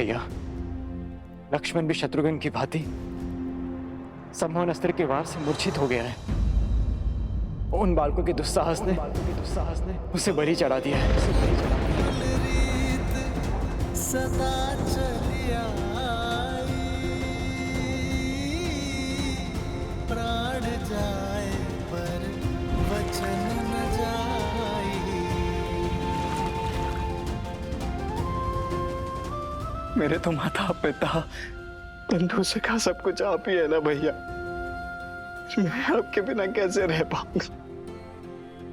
भैया, लक्ष्मण भी शत्रुघ्न की भांति सम्मोहन अस्त्र के वार से मूर्छित हो गया है। उन बालकों के दुस्साहस ने उसे बलि चढ़ा दिया है। सदा चलिया प्राण जाए पर वचन न जाए। मेरे तो माता पिता बंधु सखा सब कुछ आप ही है ना भैया। मैं आपके बिना कैसे रह पाऊंगा?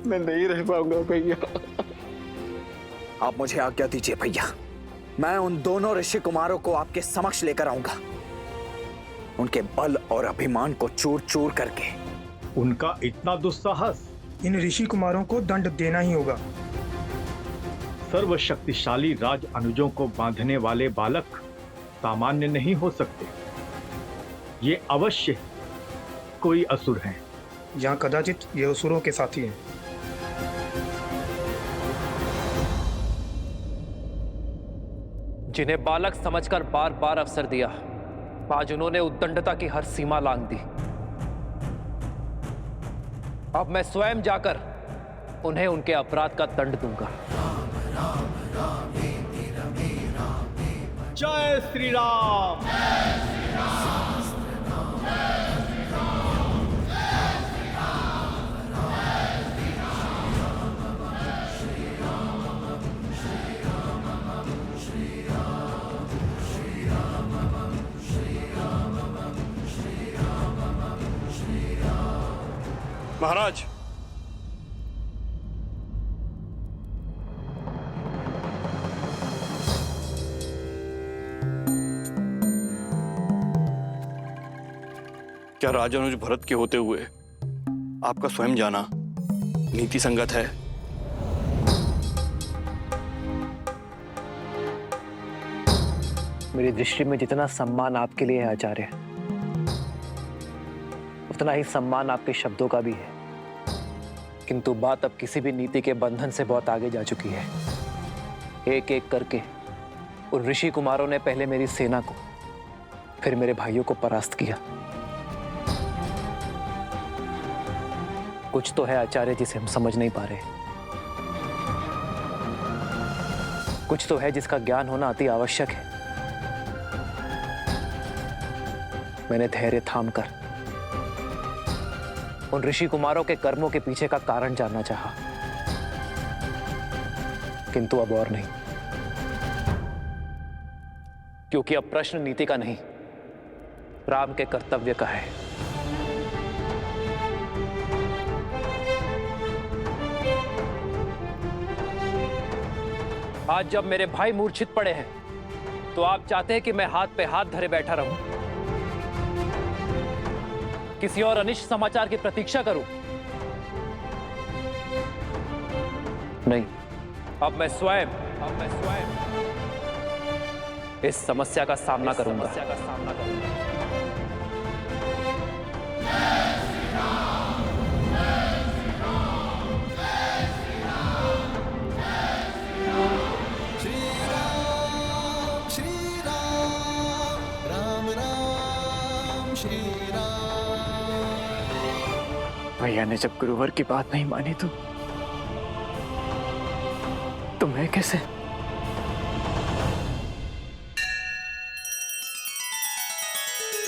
मैं नहीं रह पाऊंगा भैया। आप मुझे आज्ञा दीजिए भैया, मैं उन दोनों ऋषि कुमारों को आपके समक्ष लेकर आऊंगा। उनके बल और अभिमान को चूर चूर करके। उनका इतना दुस्साहस, इन ऋषि कुमारों को दंड देना ही होगा। सर्वशक्तिशाली राज अनुजों को बांधने वाले बालक सामान्य नहीं हो सकते। ये अवश्य कोई असुर हैं। यहाँ कदाचित ये असुरों के साथी हैं। जिन्हें बालक समझकर बार बार अवसर दिया, आज उन्होंने उद्दंडता की हर सीमा लांघ दी। अब मैं स्वयं जाकर उन्हें उनके अपराध का दंड दूंगा। जय श्री राम। महाराज, क्या राजानुज भरत के होते हुए आपका स्वयं जाना नीति संगत है? मेरी दृष्टि में जितना सम्मान आपके लिए है आचार्य, उतना ही सम्मान आपके शब्दों का भी है। किंतु बात अब किसी भी नीति के बंधन से बहुत आगे जा चुकी है। एक एक करके उन ऋषि कुमारों ने पहले मेरी सेना को, फिर मेरे भाइयों को परास्त किया। कुछ तो है आचार्य जिसे हम समझ नहीं पा रहे। कुछ तो है जिसका ज्ञान होना अति आवश्यक है। मैंने धैर्य थामकर उन ऋषि कुमारों के कर्मों के पीछे का कारण जानना चाहा, किंतु अब और नहीं, क्योंकि अब प्रश्न नीति का नहीं, राम के कर्तव्य का है। आज जब मेरे भाई मूर्छित पड़े हैं, तो आप चाहते हैं कि मैं हाथ पे हाथ धरे बैठा रहूं, किसी और अनिष्ट समाचार की प्रतीक्षा करूं? नहीं, अब मैं स्वयं इस समस्या का सामना करूंगा। भैया ने जब गुरुवर की बात नहीं मानी तो मैं कैसे?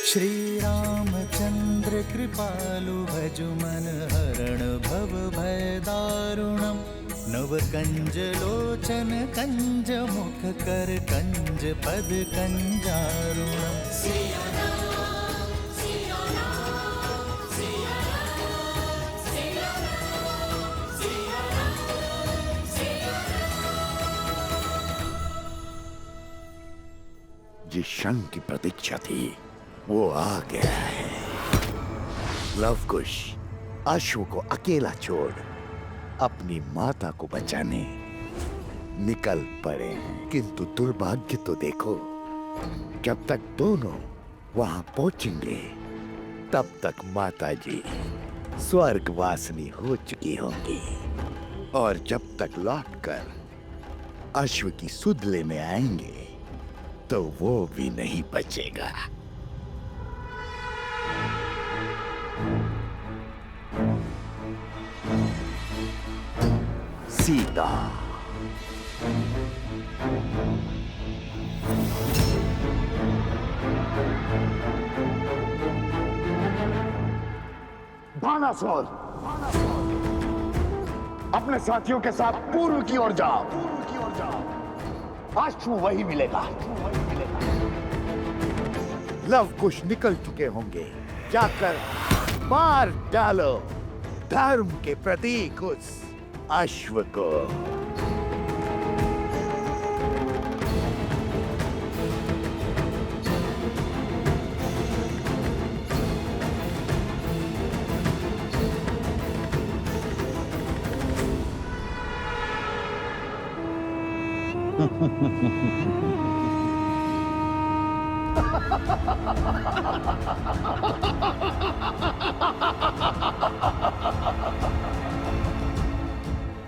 श्री रामचंद्र कृपालु भजु मन हरण भव भय दारुणम। नव कंज लोचन कंज मुख कर कंज पद कंजारुणम। जिस क्षण की प्रतीक्षा थी वो आ गया है। लवकुश अश्व को अकेला छोड़ अपनी माता को बचाने निकल पड़े हैं। किंतु दुर्भाग्य तो देखो, जब तक दोनों वहां पहुंचेंगे तब तक माता जी स्वर्गवासिनी हो चुकी होंगी, और जब तक लौटकर अश्व की सुध लेने आएंगे तो वो भी नहीं बचेगा। सीता, बानासुर, अपने साथियों के साथ पूर्व की ओर जाओ। अश्व वही मिलेगा। लव कुश निकल चुके होंगे, जाकर मार डालो धर्म के प्रतीक उस अश्व को।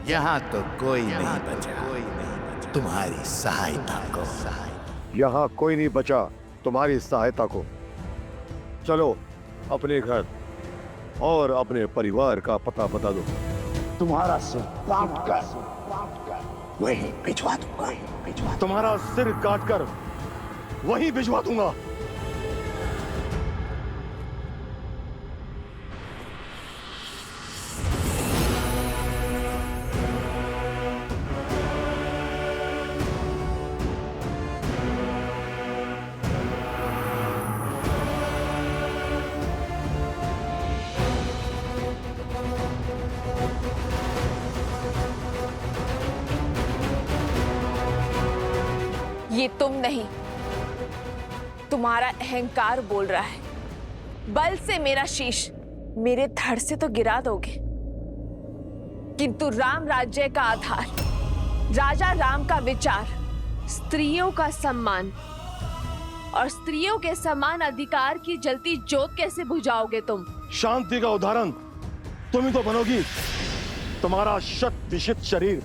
यहाँ तो कोई नहीं बचा तुम्हारी सहायता को। यहाँ कोई नहीं बचा तुम्हारी सहायता को। चलो अपने घर और अपने परिवार का पता बता दो। तुम्हारा सिर काट कर वहीं भिजवा दूंगा। तुम्हारा सिर काटकर वहीं भिजवा दूंगा। ये तुम नहीं, तुम्हारा अहंकार बोल रहा है। बल से मेरा शीश मेरे धड़ से तो गिरा दोगे, किंतु राम राज्य का आधार, राजा राम का विचार, स्त्रियों का सम्मान और स्त्रियों के समान अधिकार की जलती ज्योत कैसे बुझाओगे तुम? शांति का उदाहरण तुम ही तो बनोगी। तुम्हारा शत विशित शरीर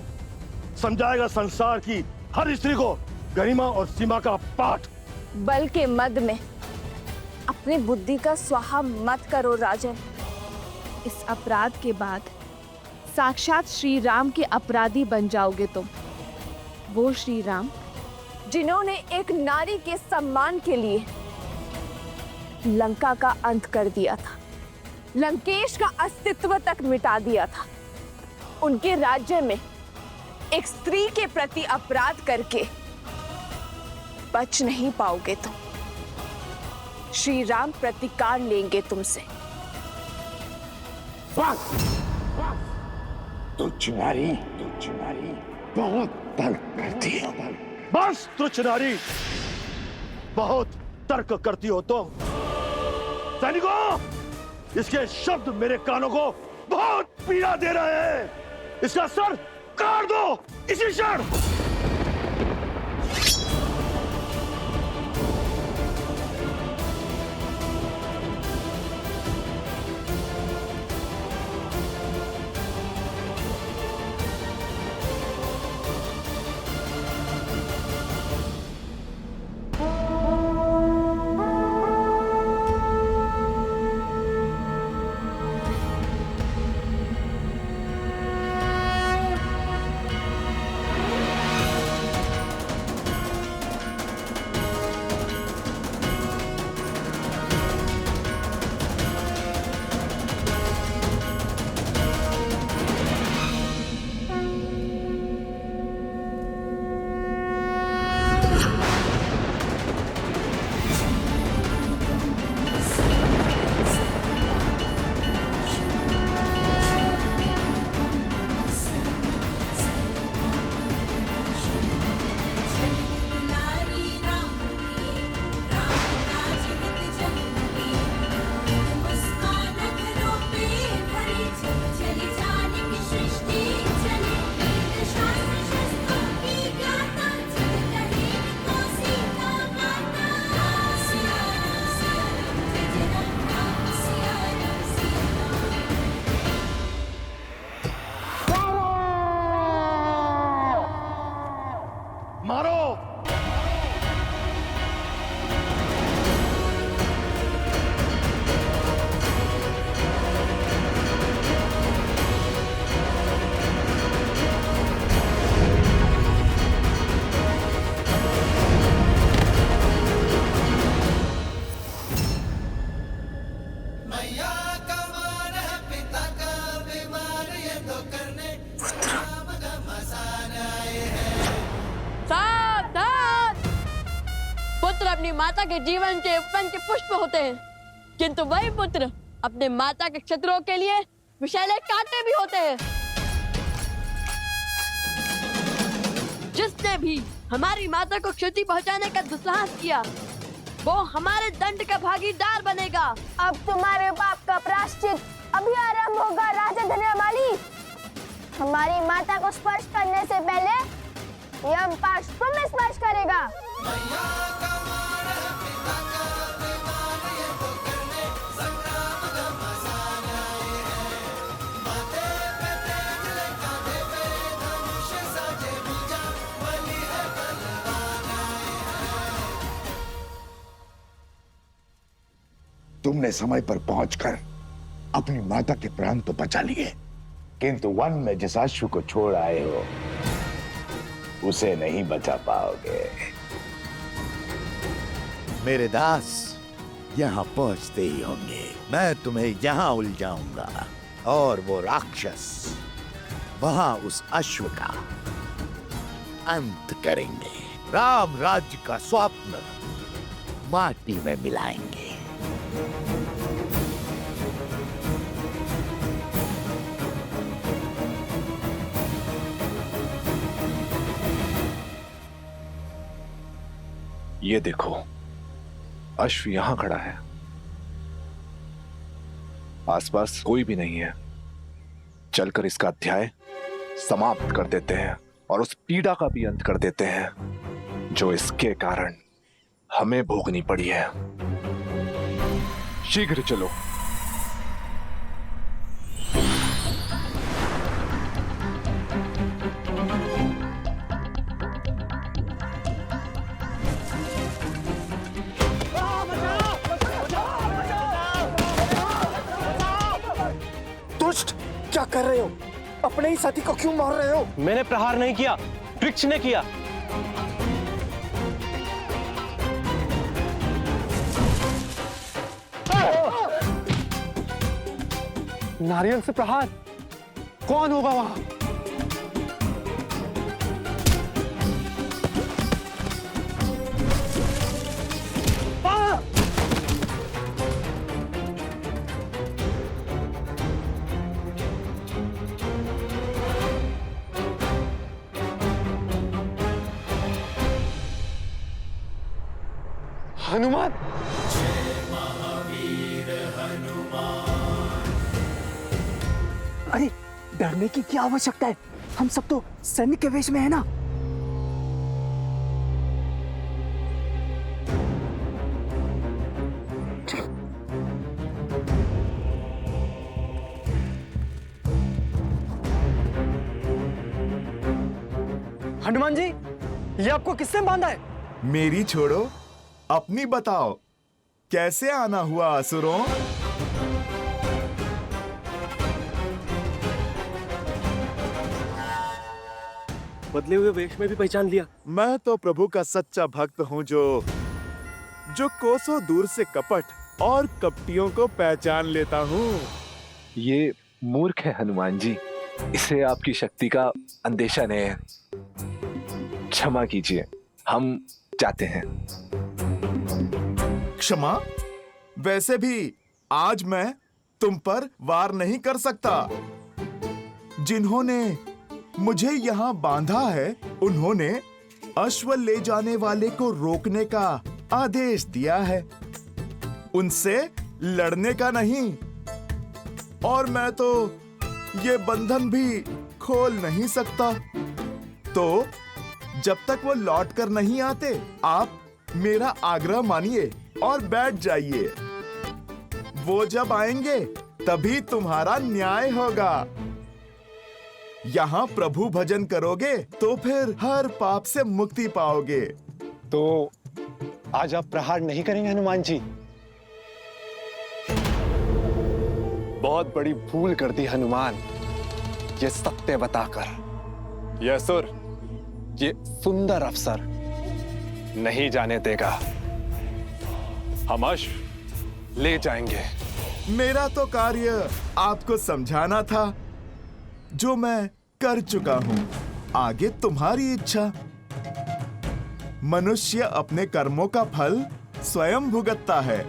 समझाएगा संसार की हर स्त्री को गरिमा और सीमा का पाठ। बल के मद में अपनी बुद्धि का स्वाहा मत करो राजन। इस अपराध के बाद साक्षात श्री राम के अपराधी बन जाओगे तुम। वो श्री राम जिन्होंने एक नारी के सम्मान के लिए लंका का अंत कर दिया था, लंकेश का अस्तित्व तक मिटा दिया था। उनके राज्य में एक स्त्री के प्रति अपराध करके बच नहीं पाओगे तुम। श्री राम प्रतिकार लेंगे तुमसे। बस तुझ नारी बहुत तर्क करती है। बस तुच्छ नारी, बहुत तर्क करती हो तुम। सैनिकों, इसके शब्द मेरे कानों को बहुत पीड़ा दे रहे हैं। इसका सर काट दो इसी क्षण। सावधान! पुत्र अपनी माता के जीवन के उपवन के पुष्प होते हैं, किंतु वही पुत्र अपने माता के शत्रुओं के लिए विषैले कांटे भी होते हैं। जिसने भी हमारी माता को क्षति पहुंचाने का दुस्साहस किया, वो हमारे दंड का भागीदार बनेगा। अब तुम्हारे पाप का प्रायश्चित अभी आरंभ होगा राजा धन्यमाली। हमारी माता को स्पर्श करने से पहले यम पाश तुम्हें स्पर्श करेगा। तुमने समय पर पहुंचकर अपनी माता के प्राण तो बचा लिए, किंतु वन में जिस अश्व को छोड़ आए हो उसे नहीं बचा पाओगे। मेरे दास यहाँ पहुंचते ही होंगे। मैं तुम्हें यहाँ उलझाऊंगा और वो राक्षस वहां उस अश्व का अंत करेंगे। राम राज्य का स्वप्न माटी में मिलाएंगे। ये देखो, अश्व यहां खड़ा है, आसपास कोई भी नहीं है। चलकर इसका अध्याय समाप्त कर देते हैं और उस पीड़ा का भी अंत कर देते हैं जो इसके कारण हमें भोगनी पड़ी है। शीघ्र चलो। दुष्ट, क्या कर रहे हो? अपने ही साथी को क्यों मार रहे हो? मैंने प्रहार नहीं किया, वृक्ष ने किया। नारियल से प्रहार? कौन होगा वहां? हनुमान! अरे डरने की क्या आवश्यकता है? हम सब तो सैनिक के वेश में है ना। हनुमान जी, ये आपको किसने बांधा है? मेरी छोड़ो, अपनी बताओ, कैसे आना हुआ असुरों? बदले हुए वेश में भी पहचान लिया। मैं तो प्रभु का सच्चा भक्त हूँ जो कोसों दूर से कपट और कपटियों को पहचान लेता हूँ। ये मूर्ख है हनुमान जी, इसे आपकी शक्ति का अंदेशा नहीं है। क्षमा कीजिए, हम जाते हैं। क्षमा? वैसे भी आज मैं तुम पर वार नहीं कर सकता। जिन्होंने मुझे यहाँ बांधा है, उन्होंने अश्व ले जाने वाले को रोकने का आदेश दिया है, उनसे लड़ने का नहीं। और मैं तो ये बंधन भी खोल नहीं सकता। तो जब तक वो लौट कर नहीं आते, आप मेरा आग्रह मानिए और बैठ जाइए। वो जब आएंगे तभी तुम्हारा न्याय होगा। यहाँ प्रभु भजन करोगे तो फिर हर पाप से मुक्ति पाओगे। तो आज आप प्रहार नहीं करेंगे हनुमान जी? बहुत बड़ी भूल कर दी हनुमान, ये सत्य बताकर। यह असुर ये सुंदर अवसर नहीं जाने देगा। हम अश्व ले जाएंगे मेरा तो कार्य आपको समझाना था, जो मैं कर चुका हूँ। आगे तुम्हारी इच्छा। मनुष्य अपने कर्मों का फल स्वयं भुगतता है।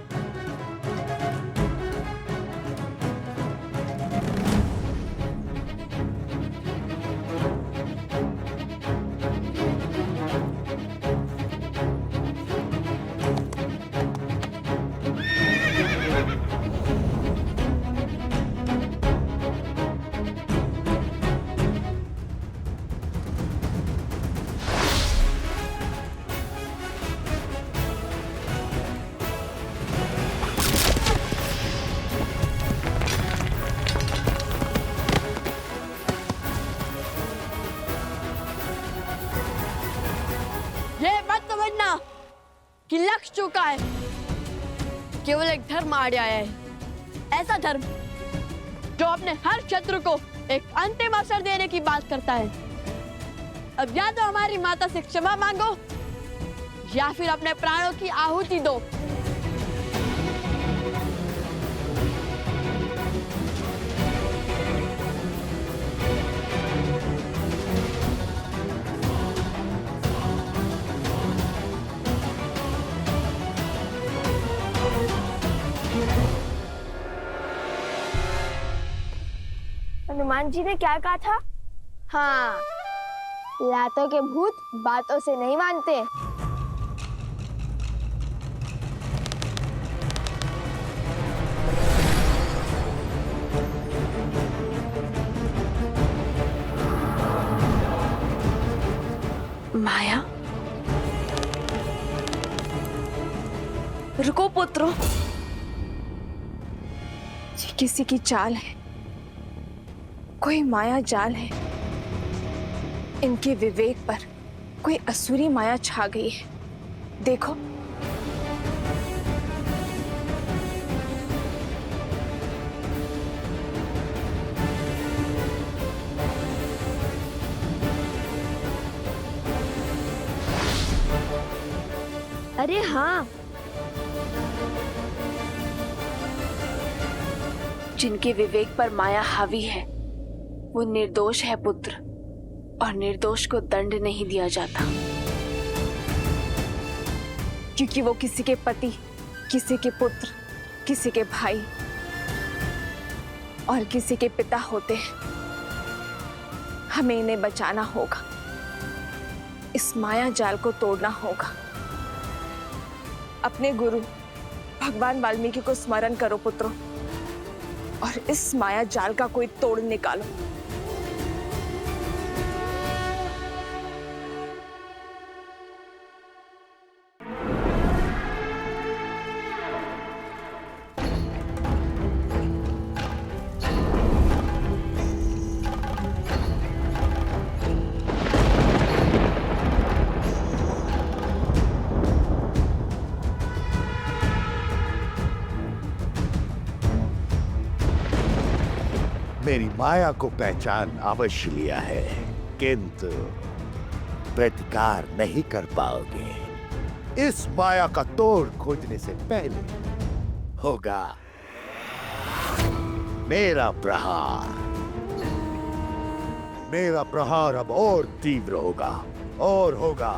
ये मत समझना कि लक्ष्य चुका है। केवल एक धर्म आड़े आया है, ऐसा धर्म जो अपने हर शत्रु को एक अंतिम अवसर देने की बात करता है। अब या तो हमारी माता से क्षमा मांगो या फिर अपने प्राणों की आहुति दो। हनुमान जी ने क्या कहा था? हाँ, लातों के भूत बातों से नहीं मानते। माया, रुको पुत्रों, ये किसी की चाल है, कोई माया जाल है। इनके विवेक पर कोई असुरी माया छा गई है। देखो, अरे हाँ, जिनके विवेक पर माया हावी है वो निर्दोष है पुत्र, और निर्दोष को दंड नहीं दिया जाता, क्योंकि वो किसी के पति, किसी के पुत्र, किसी के भाई और किसी के पिता होते हैं। हमें इन्हें बचाना होगा, इस माया जाल को तोड़ना होगा। अपने गुरु भगवान वाल्मीकि को स्मरण करो पुत्रों, और इस माया जाल का कोई तोड़ निकालो। मेरी माया को पहचान अवश्य लिया है, किंतु प्रतिकार नहीं कर पाओगे। इस माया का तोड़ खोजने से पहले होगा मेरा प्रहार। मेरा प्रहार अब और तीव्र होगा, और होगा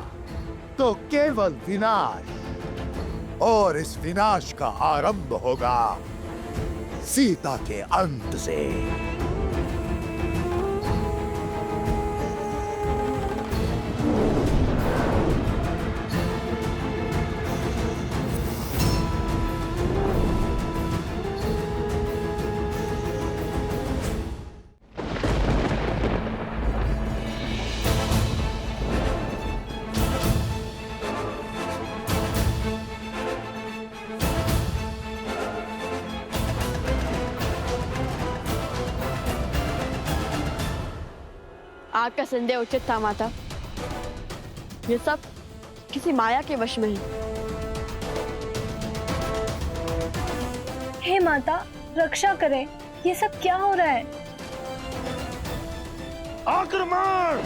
तो केवल विनाश, और इस विनाश का आरंभ होगा सीता के अंत से। आपका संदेह उचित था माता। ये सब किसी माया के वश में है। हे माता, रक्षा करें, ये सब क्या हो रहा है? आक्रमण!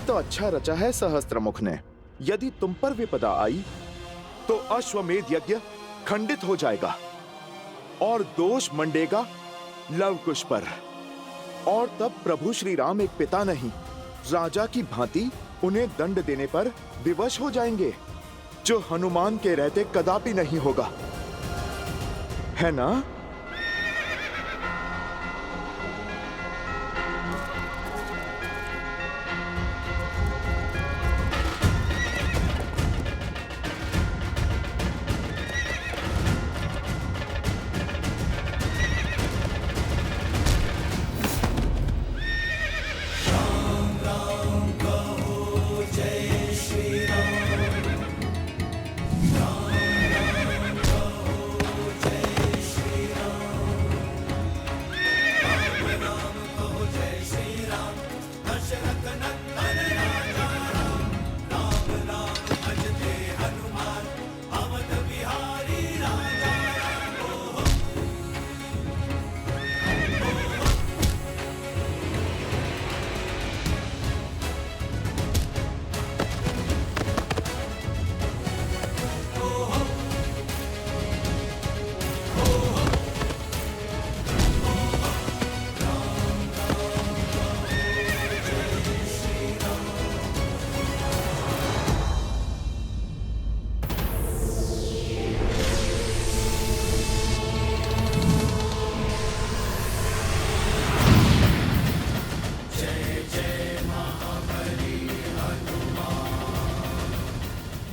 तो अच्छा रचा है सहस्त्रमुख ने। यदि तुम पर विपदा आई तो अश्वमेध यज्ञ खंडित हो जाएगा और दोष मंडेगा लवकुश पर। और तब प्रभु श्री राम एक पिता नहीं, राजा की भांति उन्हें दंड देने पर विवश हो जाएंगे, जो हनुमान के रहते कदापि नहीं होगा, है ना?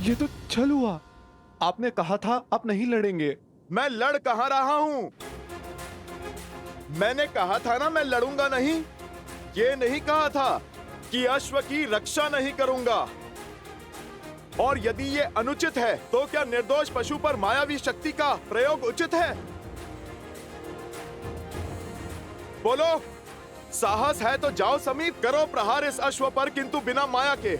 ये तो छल हुआ। आपने कहा था आप नहीं लड़ेंगे। मैं लड़ कहां रहा हूं? मैंने कहा था ना मैं लड़ूंगा नहीं। ये नहीं कहा था कि अश्व की रक्षा नहीं करूंगा। और यदि ये अनुचित है तो क्या निर्दोष पशु पर मायावी शक्ति का प्रयोग उचित है? बोलो, साहस है तो जाओ समीप, करो प्रहार इस अश्व पर, किंतु बिना माया के।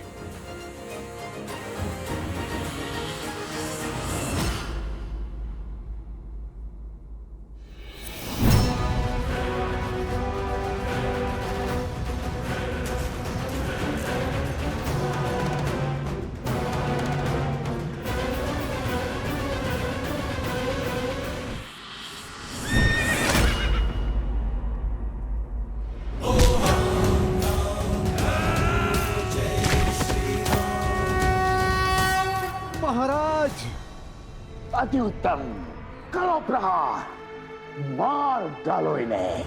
महाराज, अति उत्तम, करो प्रहार, मार डालो इन्हें।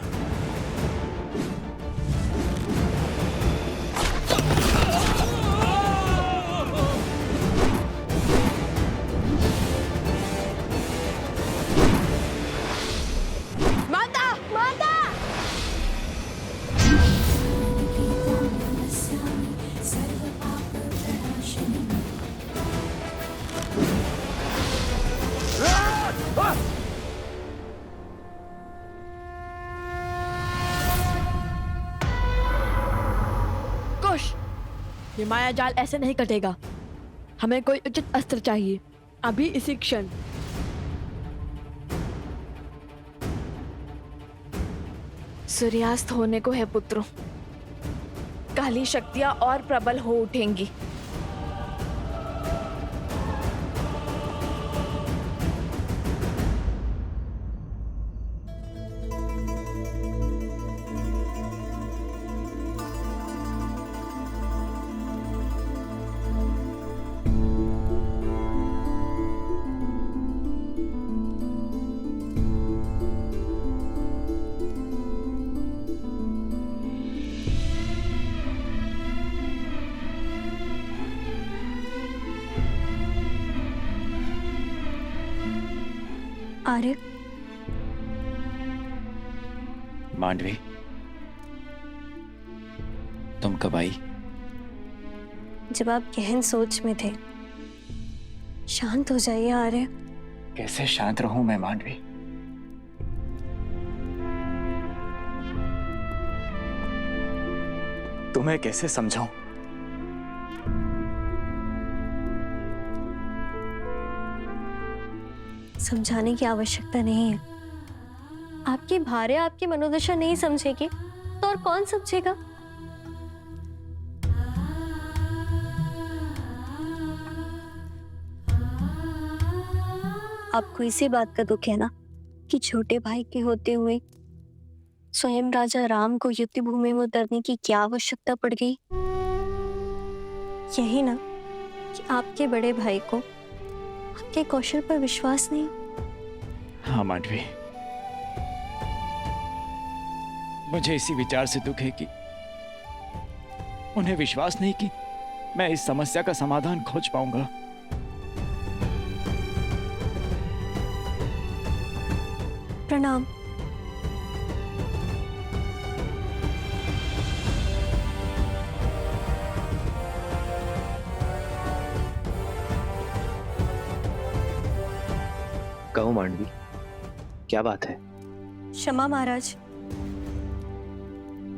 माता, माता! कुश, ये माया जाल ऐसे नहीं कटेगा। हमें कोई उचित अस्त्र चाहिए, अभी इसी क्षण। सूर्यास्त होने को है पुत्रों, काली शक्तियां और प्रबल हो उठेंगी। आर्य, मांडवी, तुम कब आई? जब आप गहन सोच में थे। शांत हो जाइए आर्य। कैसे शांत रहूं मैं मांडवी? तुम्हें कैसे समझाऊं? समझाने की आवश्यकता नहीं है। आपकी भार्या आपकी मनोदशा नहीं समझेगी तो और कौन समझेगा? आपको इसी बात का दुख है ना कि छोटे भाई के होते हुए स्वयं राजा राम को युद्ध भूमि में उतरने की क्या आवश्यकता पड़ गई? यही ना कि आपके बड़े भाई को आपके कौशल पर विश्वास नहीं। हाँ मांडवी, मुझे इसी विचार से दुख है कि उन्हें विश्वास नहीं कि मैं इस समस्या का समाधान खोज पाऊंगा। प्रणाम। कहो मांडवी, क्या बात है? क्षमा महाराज,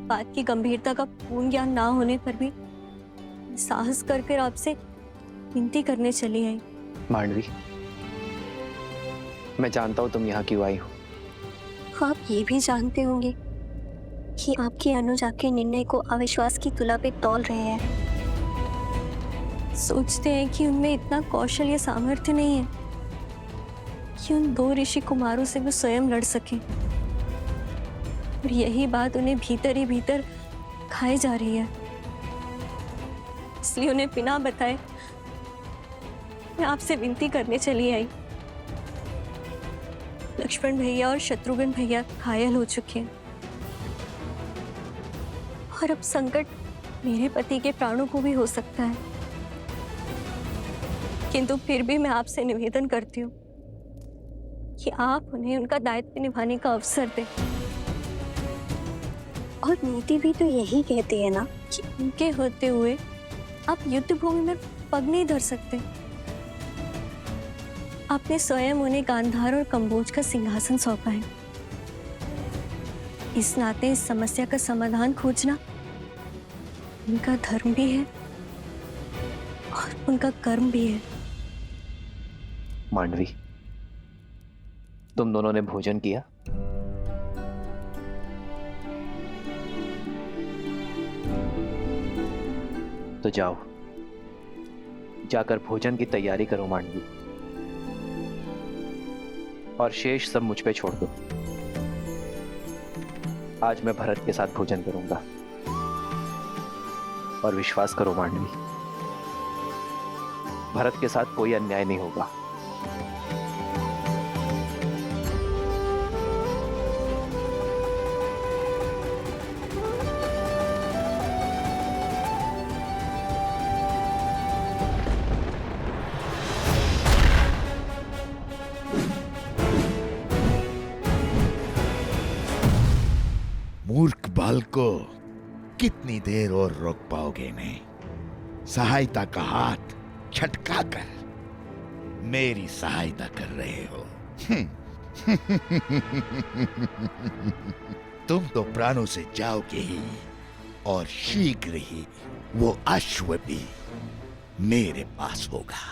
बात की गंभीरता का पूर्ण ज्ञान ना होने पर भी साहस कर आपसे विनती करने चली आई। मांडवी, मैं जानता हूं तुम यहाँ क्यों आई हो। आप ये भी जानते होंगे कि आपके अनुज आपके निर्णय को अविश्वास की तुला पे तौल रहे हैं। सोचते हैं कि उनमें इतना कौशल या सामर्थ्य नहीं है कि उन 2 ऋषि कुमारों से वो स्वयं लड़ सके, और यही बात उन्हें भीतर ही भीतर खाई जा रही है। इसलिए उन्हें बिना बताए मैं आपसे विनती करने चली आई। लक्ष्मण भैया और शत्रुघ्न भैया घायल हो चुके हैं और अब संकट मेरे पति के प्राणों को भी हो सकता है, किंतु फिर भी मैं आपसे निवेदन करती हूँ कि आप उन्हें उनका दायित्व निभाने का अवसर दें। और नीति भी तो यही कहती है ना कि उनके होते हुए आप युद्ध भूमि में पग नहीं धर सकते। आपने स्वयं उन्हें गांधार और कंबोज का सिंहासन सौंपा है। इस नाते इस समस्या का समाधान खोजना उनका धर्म भी है और उनका कर्म भी है। मांडवी, तुम दोनों ने भोजन किया? तो जाओ, जाकर भोजन की तैयारी करो मांडवी, और शेष सब मुझ पे छोड़ दो। आज मैं भरत के साथ भोजन करूंगा, और विश्वास करो मांडवी, भरत के साथ कोई अन्याय नहीं होगा। मूर्ख बालको, कितनी देर और रोक पाओगे इन्हें? सहायता का हाथ छटका कर मेरी सहायता कर रहे हो। तुम तो प्राणों से जाओगे ही, और शीघ्र ही वो अश्व भी मेरे पास होगा।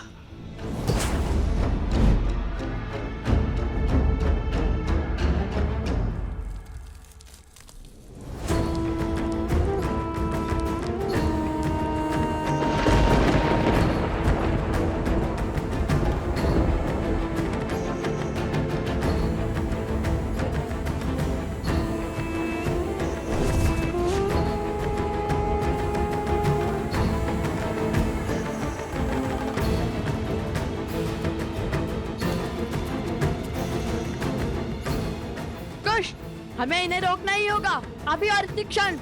हमें इन्हें रोकना ही होगा, अभी और इसी क्षण।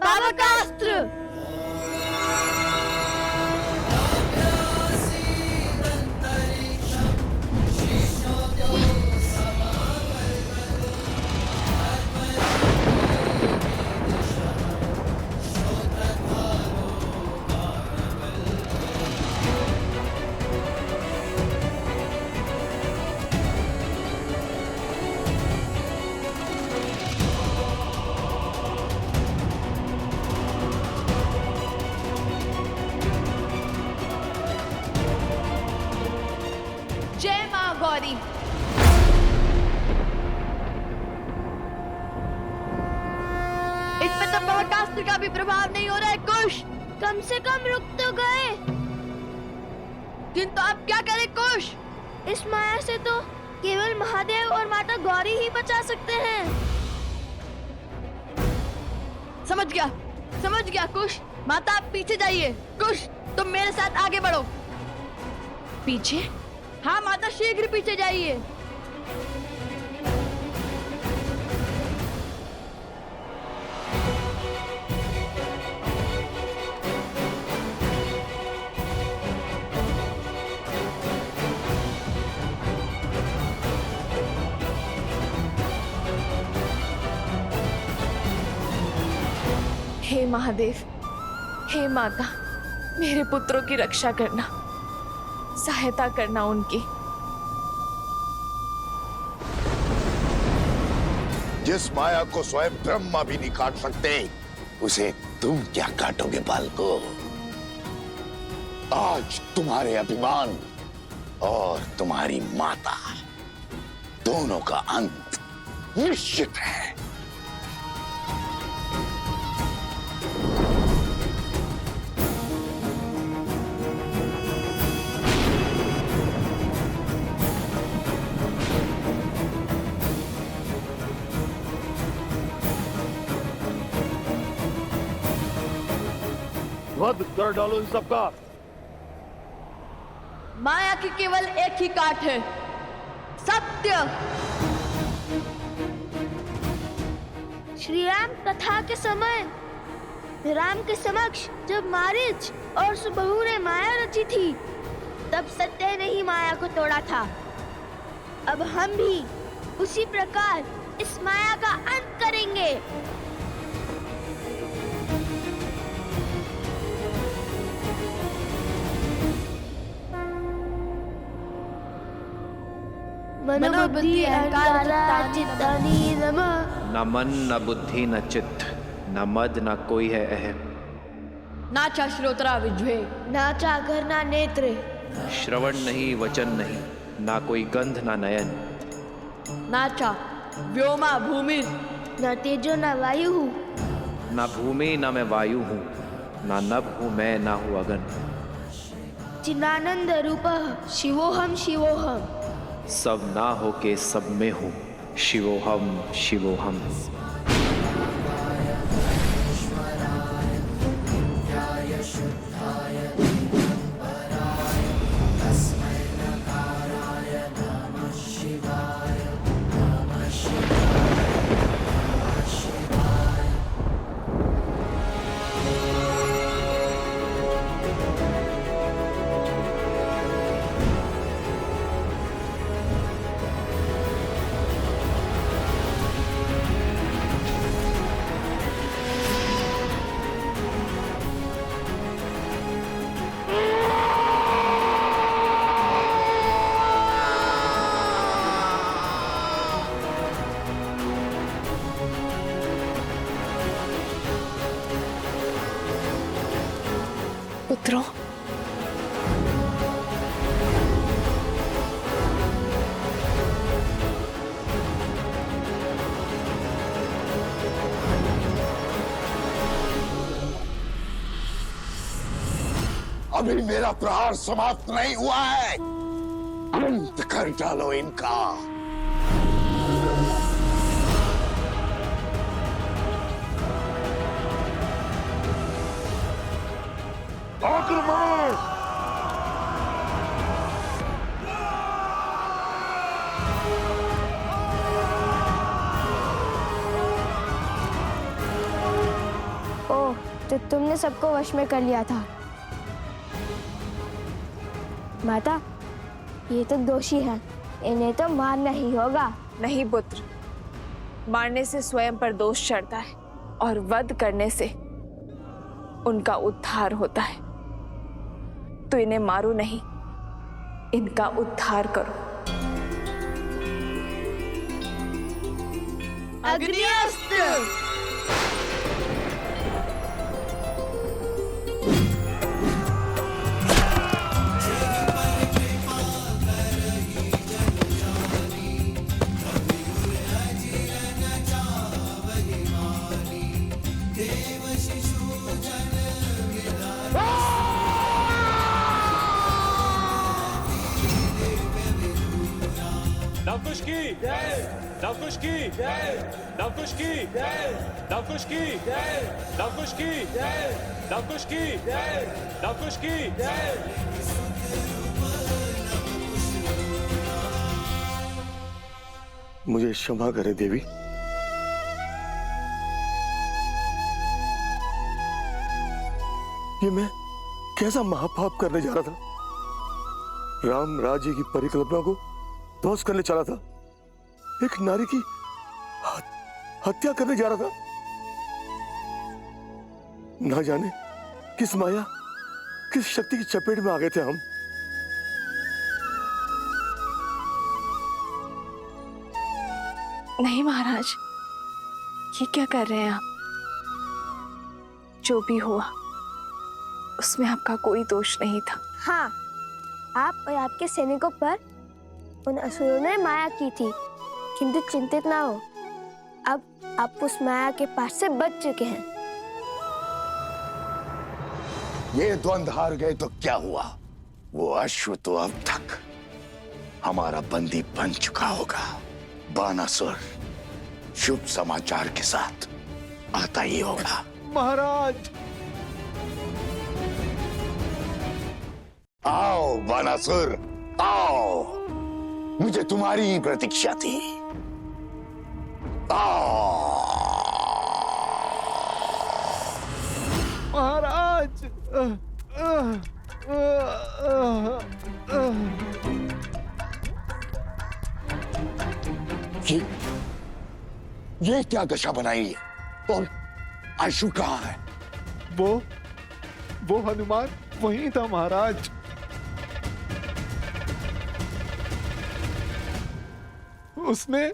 बाबा का अस्त्र! जय मां गौरी। इस पे तो महाकास्त्र का भी प्रभाव नहीं हो रहा है। कुश, कम से कम रुक तो गए। किंतु आप क्या करें कुश? इस माया से तो केवल महादेव और माता गौरी ही बचा सकते हैं। समझ गया कुश। माता आप पीछे जाइए। कुश तुम मेरे साथ आगे बढ़ो। पीछे? हाँ माता, शीघ्र पीछे जाइए। हे महादेव, हे माता, मेरे पुत्रों की रक्षा करना, सहायता करना उनकी। जिस माया को स्वयं ब्रह्मा भी नहीं काट सकते, उसे तुम क्या काटोगे बालको? आज तुम्हारे अभिमान और तुम्हारी माता दोनों का अंत निश्चित है। वध कर डालो इन सबका। माया की केवल एक ही काट है, सत्य। श्री राम कथा के समय राम के समक्ष जब मारीच और सुबहू ने माया रची थी, तब सत्य ने ही माया को तोड़ा था। अब हम भी उसी प्रकार इस माया का अंत करेंगे। मनोबुद्धि अहंकार चित्तानि नमः। न मन न बुद्धि न चित्त, न मद न कोई है अहम। नाचा श्रोत्रा विज्वे, नाचा घर ना नेत्र। श्रवण नहीं वचन नहीं, ना कोई गंध ना नयन। नाचा व्योमा भूमि, न तेजो न वायु। ना भूमि ना मैं वायु हूँ, ना नभ हूँ मैं, ना हूँ अगन। चिदानंद रूपः शिवोहम शिवोहम। सब ना हो के सब में हूँ, शिवोहम शिवोहम। पुत्रों, अभी मेरा प्रहार समाप्त नहीं हुआ है। अंत कर डालो इनका। आक्रमण! ओह, तो तुमने सबको वश में कर लिया था। माता, ये तो दोषी हैं, इन्हें तो मारना ही होगा। नहीं पुत्र, मारने से स्वयं पर दोष चढ़ता है और वध करने से उनका उद्धार होता है। तो इन्हें मारो नहीं, इनका उद्धार करो। अग्निअस्त्र। लवकुश की जय, लवकुश की जय, लवकुश की जय, लवकुश की जय, लवकुश की जय, लवकुश की जय, लवकुश की जय। मुझे क्षमा करे देवी। ये मैं कैसा महापाप करने जा रहा था। राम राज्य की परिकल्पना को ध्वस्त करने चला था। एक नारी की हत्या करने जा रहा था। ना जाने किस माया, किस शक्ति की चपेट में आ गए थे हम। नहीं महाराज, ये क्या कर रहे हैं आप? जो भी हुआ उसमें आपका कोई दोष नहीं था। हाँ, आप और आपके सैनिकों पर उन असुरों ने माया की थी, किंतु चिंतित ना हो, अब आप उस माया के पास से बच चुके हैं। ये द्वंद हार गए तो क्या हुआ? वो अश्व तो अब तक हमारा बंदी बन चुका होगा। बानासुर शुभ समाचार के साथ आता ही होगा। महाराज, आओ बानासुर, आओ, मुझे तुम्हारी ही प्रतीक्षा थी। आओ महाराज। ये क्या दशा बनाई है? और आशु कहाँ है? वो हनुमान वहीं था महाराज। उसने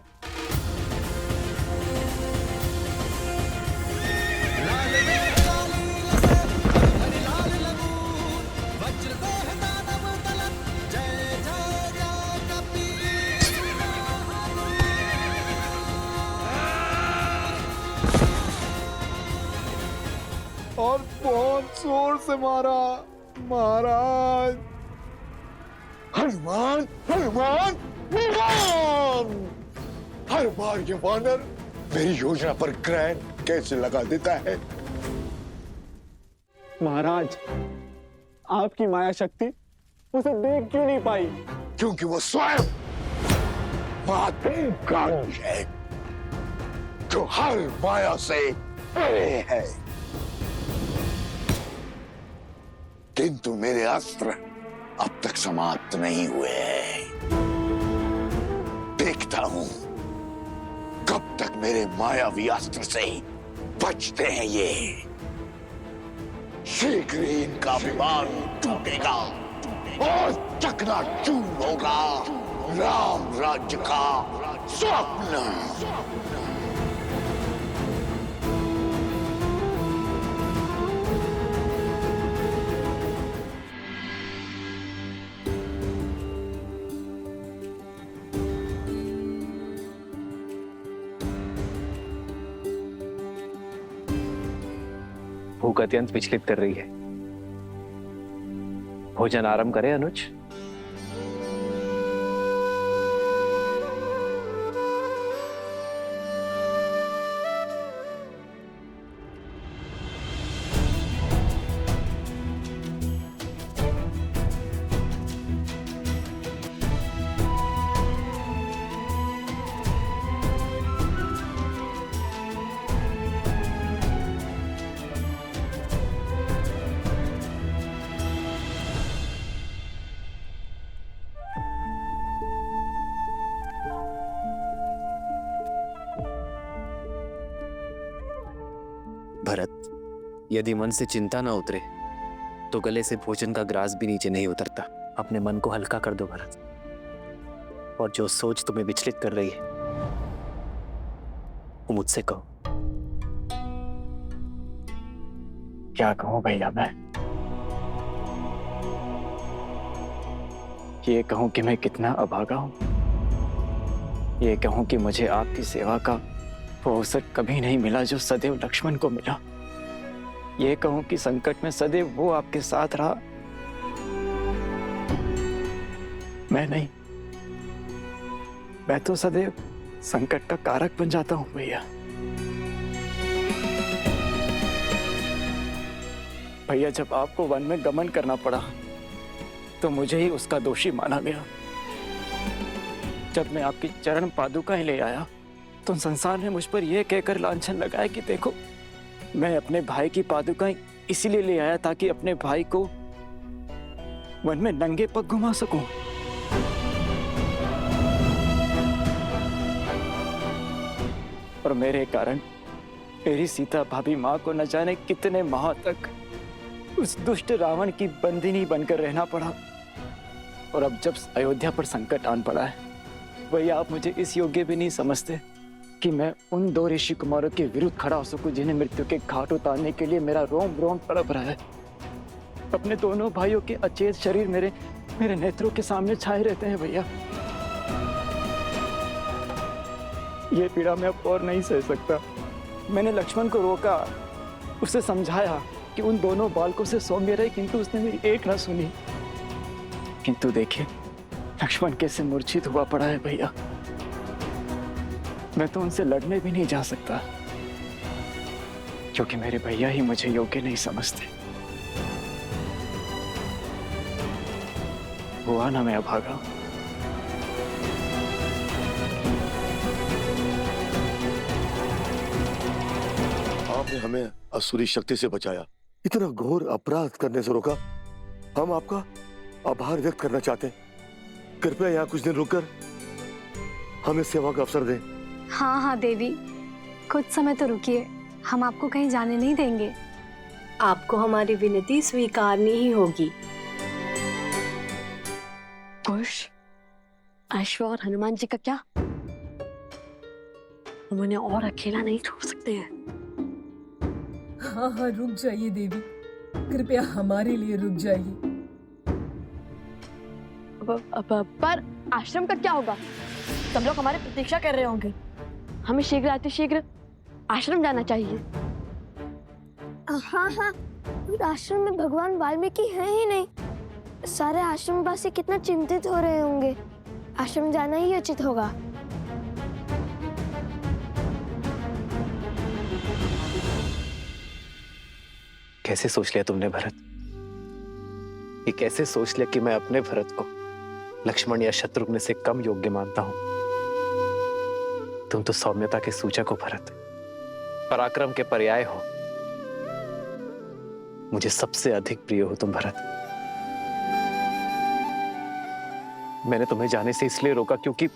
और बहुत जोर से मारा महाराज। हनुमान, हनुमान, हनुमान! हर बार ये वानर मेरी योजना पर ग्रहण कैसे लगा देता है? महाराज, आपकी माया शक्ति उसे देख क्यों नहीं पाई? क्योंकि वो स्वयं महादेव है, जो हर माया से परे है। किंतु मेरे अस्त्र अब तक समाप्त नहीं हुए हैं। देखता हूं कब तक मेरे मायावी अस्त्र से बचते हैं ये। शीघ्र ही इनका अभिमान टूटेगा और चकनाचूर होगा राम राज्य का स्वप्न। भूख अत्यंत विचलित कर रही है। भोजन आरंभ करें अनुज। भरत, यदि मन से चिंता ना उतरे तो गले से भोजन का ग्रास भी नीचे नहीं उतरता। अपने मन को हल्का कर दो भरत, और जो सोच तुम्हें विचलित कर रही है वो मुझसे कहो। क्या कहूं भैया मैं? ये कहूं कि मैं कितना अभागा हूं। ये कहूं कि मुझे आपकी सेवा का वो अवसर कभी नहीं मिला जो सदैव लक्ष्मण को मिला। ये कहूं कि संकट में सदैव वो आपके साथ रहा, मैं नहीं। मैं तो सदैव संकट का कारक बन जाता हूं भैया। भैया, जब आपको वन में गमन करना पड़ा तो मुझे ही उसका दोषी माना गया। जब मैं आपकी चरण पादुकाएं ले आया तो संसार ने मुझ पर यह कहकर लांछन लगाया कि देखो, मैं अपने भाई की पादुकाएं इसीलिए ले आया ताकि अपने भाई को वन में नंगे पग घुमा सकूं। और मेरे कारण मेरी सीता भाभी माँ को न जाने कितने माह तक उस दुष्ट रावण की बंदिनी बनकर रहना पड़ा। और अब जब अयोध्या पर संकट आन पड़ा है, वही आप मुझे इस योग्य भी नहीं समझते कि मैं उन 2 ऋषि कुमारों के विरुद्ध खड़ा हो सकूं जिन्हें मृत्यु के घाट उतारने के लिए मेरा रोम रोम तड़प रहा है। अपने दोनों भाइयों के अचेत शरीर मेरे नेत्रों के सामने छाए रहते हैं भैया। ये पीड़ा मैं अब और नहीं सह सकता। मैंने लक्ष्मण को रोका, उसे समझाया कि उन दोनों बालकों से सौम्य रहे, किंतु उसने मेरी एक न सुनी। किंतु देखिए, लक्ष्मण कैसे मूर्छित हुआ पड़ा है भैया। मैं तो उनसे लड़ने भी नहीं जा सकता क्योंकि मेरे भैया ही मुझे योग्य नहीं समझते। हुआ ना मैं अभागा। आपने हमें असुरी शक्ति से बचाया, इतना घोर अपराध करने से रोका। हम आपका आभार व्यक्त करना चाहते हैं। कृपया यहाँ कुछ दिन रुककर हमें सेवा का अवसर दें। हाँ हाँ देवी, कुछ समय तो रुकिए, हम आपको कहीं जाने नहीं देंगे। आपको हमारी विनती स्वीकारनी ही होगी। कुश, अश्व और हनुमान जी का क्या? हम उन्हें और अकेला नहीं छोड़ सकते हैं। हाँ हाँ, रुक जाइए देवी, कृपया हमारे लिए रुक जाइए। पर आश्रम का क्या होगा? सब लोग हमारी प्रतीक्षा कर रहे होंगे। हमें शीघ्र अतिशीघ्र आश्रम जाना चाहिए। हाँ हाँ, आश्रम में भगवान वाल्मीकि हैं ही नहीं। सारे आश्रमवासी कितना चिंतित हो रहे होंगे। आश्रम जाना ही उचित होगा। कैसे सोच लिया तुमने भरत? ये कैसे सोच लिया कि मैं अपने भरत को लक्ष्मण या शत्रुघ्न से कम योग्य मानता हूं? तुम तो सौम्यता के सूचक हो भरत, पराक्रम के पर्याय हो। मुझे सबसे अधिक प्रिय हो तुम भरत। मैंने तुम्हें जाने से इसलिए रोका क्योंकि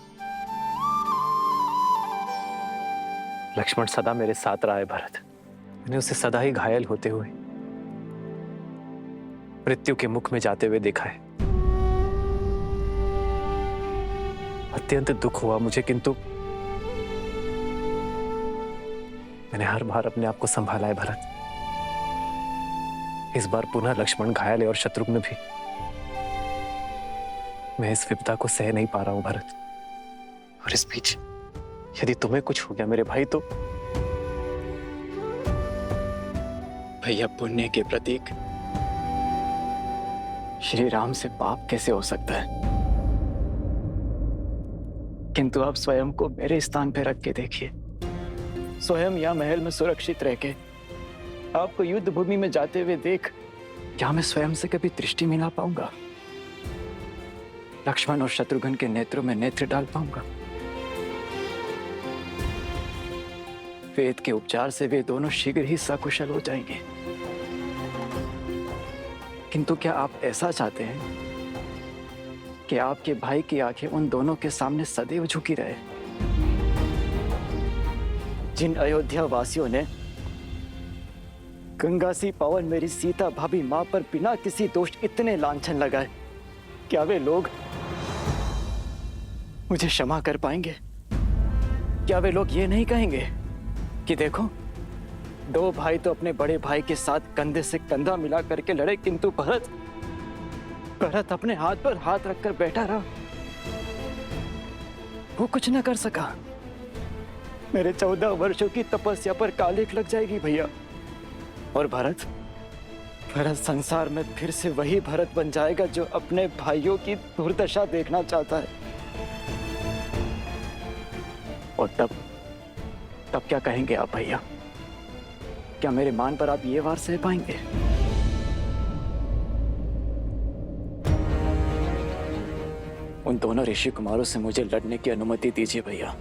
लक्ष्मण सदा मेरे साथ रहा है भरत। मैंने उसे सदा ही घायल होते हुए, मृत्यु के मुख में जाते हुए देखा है। अत्यंत दुख हुआ मुझे, किंतु मैंने हर बार अपने आप को संभाला है भरत। इस बार पुनः लक्ष्मण घायल है और शत्रुघ्न भी। मैं इस विपदा को सह नहीं पा रहा हूं भरत। और इस बीच यदि तुम्हें कुछ हो गया मेरे भाई तो भैया, पुण्य के प्रतीक श्री राम से पाप कैसे हो सकता है? किंतु आप स्वयं को मेरे स्थान पर रख के देखिए। स्वयं या महल में सुरक्षित रह के आपको युद्ध भूमि में जाते हुए देख, क्या मैं स्वयं से कभी दृष्टि मिला पाऊंगा? लक्ष्मण और शत्रुघ्न के नेत्रों में नेत्र डाल पाऊंगा? वेद के उपचार से वे दोनों शीघ्र ही सकुशल हो जाएंगे। किंतु क्या आप ऐसा चाहते हैं कि आपके भाई की आंखें उन दोनों के सामने सदैव झुकी रहे? जिन अयोध्या वासियों ने गंगा सी पावन मेरी सीता भाभी मां पर बिना किसी दोष इतने लांछन लगाए, क्या वे लोग मुझे क्षमा कर पाएंगे? क्या वे लोग ये नहीं कहेंगे कि देखो, 2 भाई तो अपने बड़े भाई के साथ कंधे से कंधा मिला करके लड़े, किंतु भरत अपने हाथ पर हाथ रखकर बैठा रहा, वो कुछ न कर सका। मेरे 14 वर्षों की तपस्या पर कालिख लग जाएगी भैया। और भरत संसार में फिर से वही भरत बन जाएगा जो अपने भाइयों की दुर्दशा देखना चाहता है। और तब क्या कहेंगे आप भैया? क्या मेरे मान पर आप ये वार सह पाएंगे? उन दोनों ऋषि कुमारों से मुझे लड़ने की अनुमति दीजिए भैया,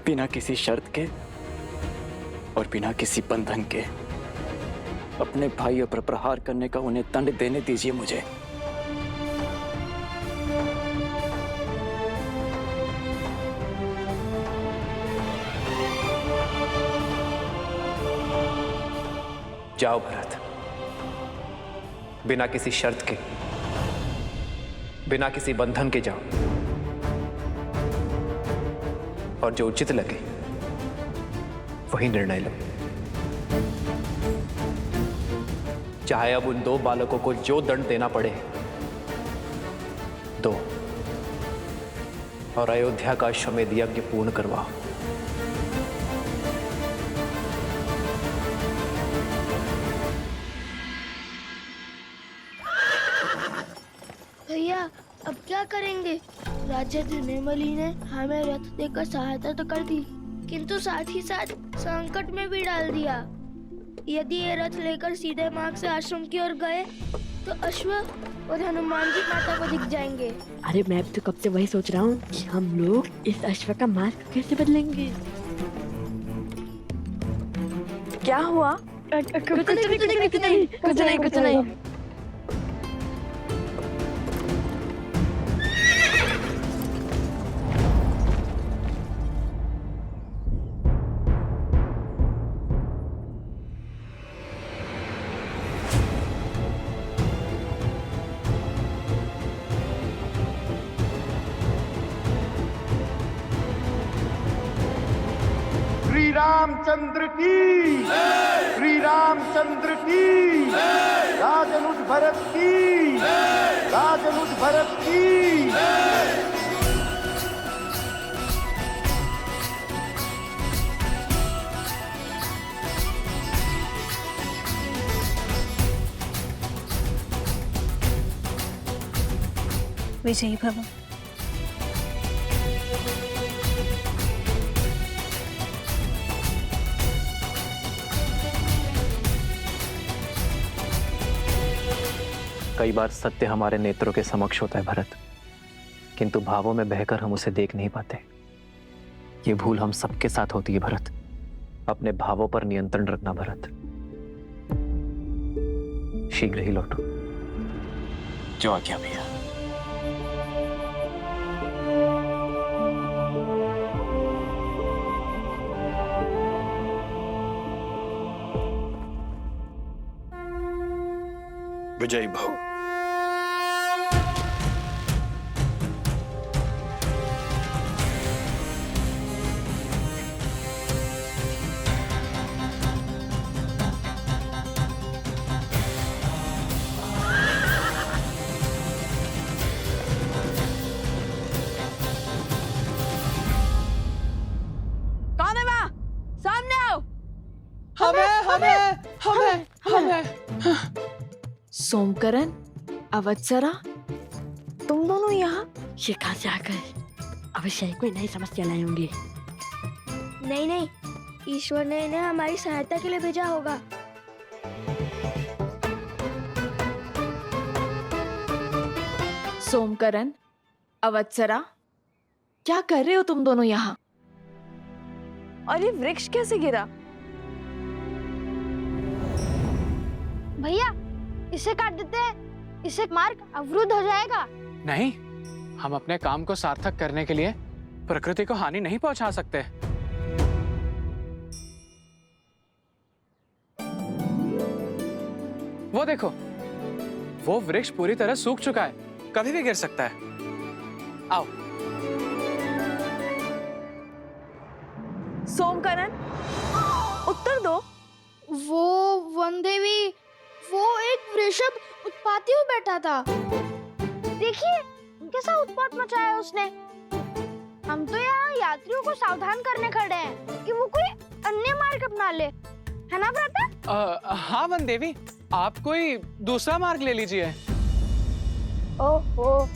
बिना किसी शर्त के और बिना किसी बंधन के। अपने भाइयों पर प्रहार करने का उन्हें दंड देने दीजिए मुझे। जाओ भरत, बिना किसी शर्त के, बिना किसी बंधन के जाओ, और जो उचित लगे वही निर्णय लो। चाहे अब उन दो बालकों को जो दंड देना पड़े दो, और अयोध्या का अश्वमेध यज्ञ पूर्ण करवाओ। भैया अब क्या करेंगे? राजा धनेमली ने हमें रथ देकर सहायता तो कर दी, किंतु साथ ही साथ संकट में भी डाल दिया। यदि ये रथ लेकर सीधे मार्ग से आश्रम की ओर गए तो अश्व और हनुमान जी माता को दिख जाएंगे। अरे मैं तो कब से वही सोच रहा हूँ कि हम लोग इस अश्व का मार्ग कैसे बदलेंगे। क्या हुआ? कुछ नहीं। श्री रामचंद्र की, श्री रामचंद्र की, राजनुज भरत की, राजनुज भरत की। विजयी भव। कई बार सत्य हमारे नेत्रों के समक्ष होता है भरत, किंतु भावों में बहकर हम उसे देख नहीं पाते। ये भूल हम सबके साथ होती है भरत। अपने भावों पर नियंत्रण रखना भरत। शीघ्र ही लौटो। जो आज्ञा भैया। विजयी भव। कौन है वहाँ? सामने आओ। हमें सोमकरण, अवत्सरा, तुम दोनों यहाँ? ये कहाँ से आ गए? अवश्य कोई नई समस्या लाए होंगे। नहीं, ईश्वर ने इन्हें हमारी सहायता के लिए भेजा होगा। सोमकरण, अवत्सरा, क्या कर रहे हो तुम दोनों यहाँ? और ये वृक्ष कैसे गिरा? भैया इसे काट देते हैं, इससे मार्ग अवरुद्ध हो जाएगा। नहीं, हम अपने काम को सार्थक करने के लिए प्रकृति को हानि नहीं पहुंचा सकते। वो देखो, वो वृक्ष पूरी तरह सूख चुका है, कभी भी गिर सकता है। आओ। सोमकरण, उत्तर दो। वो वनदेवी, वो एक वृषभ उत्पाती हुआ बैठा था। देखिए कैसा उत्पात मचाया उसने। हम तो यहाँ यात्रियों को सावधान करने खड़े हैं कि वो कोई अन्य मार्ग अपना ले, है ना भ्राता? हाँ वन देवी, आप कोई दूसरा मार्ग ले लीजिए। ओहो,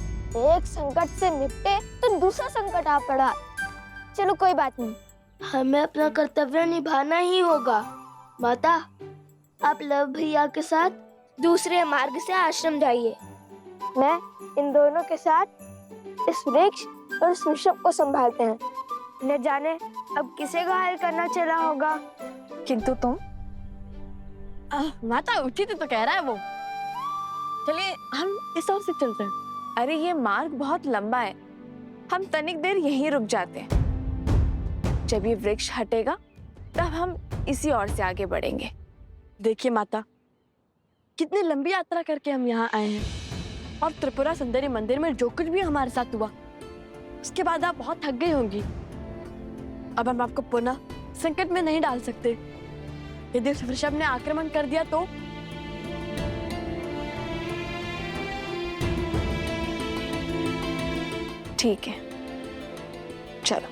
एक संकट से निपटे तो दूसरा संकट आ पड़ा। चलो कोई बात नहीं, हमें अपना कर्तव्य निभाना ही होगा। माता, आप लव भैया के साथ दूसरे मार्ग से आश्रम जाइए। मैं इन दोनों के साथ इस वृक्ष और इस वृषभ को संभालते हैं। न जाने अब किसे घायल करना चला होगा। किंतु तुम? माता उठी तो कह रहा है वो। चलिए हम इस ओर से चलते हैं। अरे ये मार्ग बहुत लंबा है, हम तनिक देर यहीं रुक जाते हैं। जब ये वृक्ष हटेगा तब हम इसी ओर से आगे बढ़ेंगे। देखिए माता, कितनी लंबी यात्रा करके हम यहाँ आए हैं और त्रिपुरा सुंदरी मंदिर में जो कुछ भी हमारे साथ हुआ उसके बाद आप बहुत थक गई होंगी। अब हम आपको पुनः संकट में नहीं डाल सकते। यदि उस वृषभ ने आक्रमण कर दिया तो? ठीक है, चलो।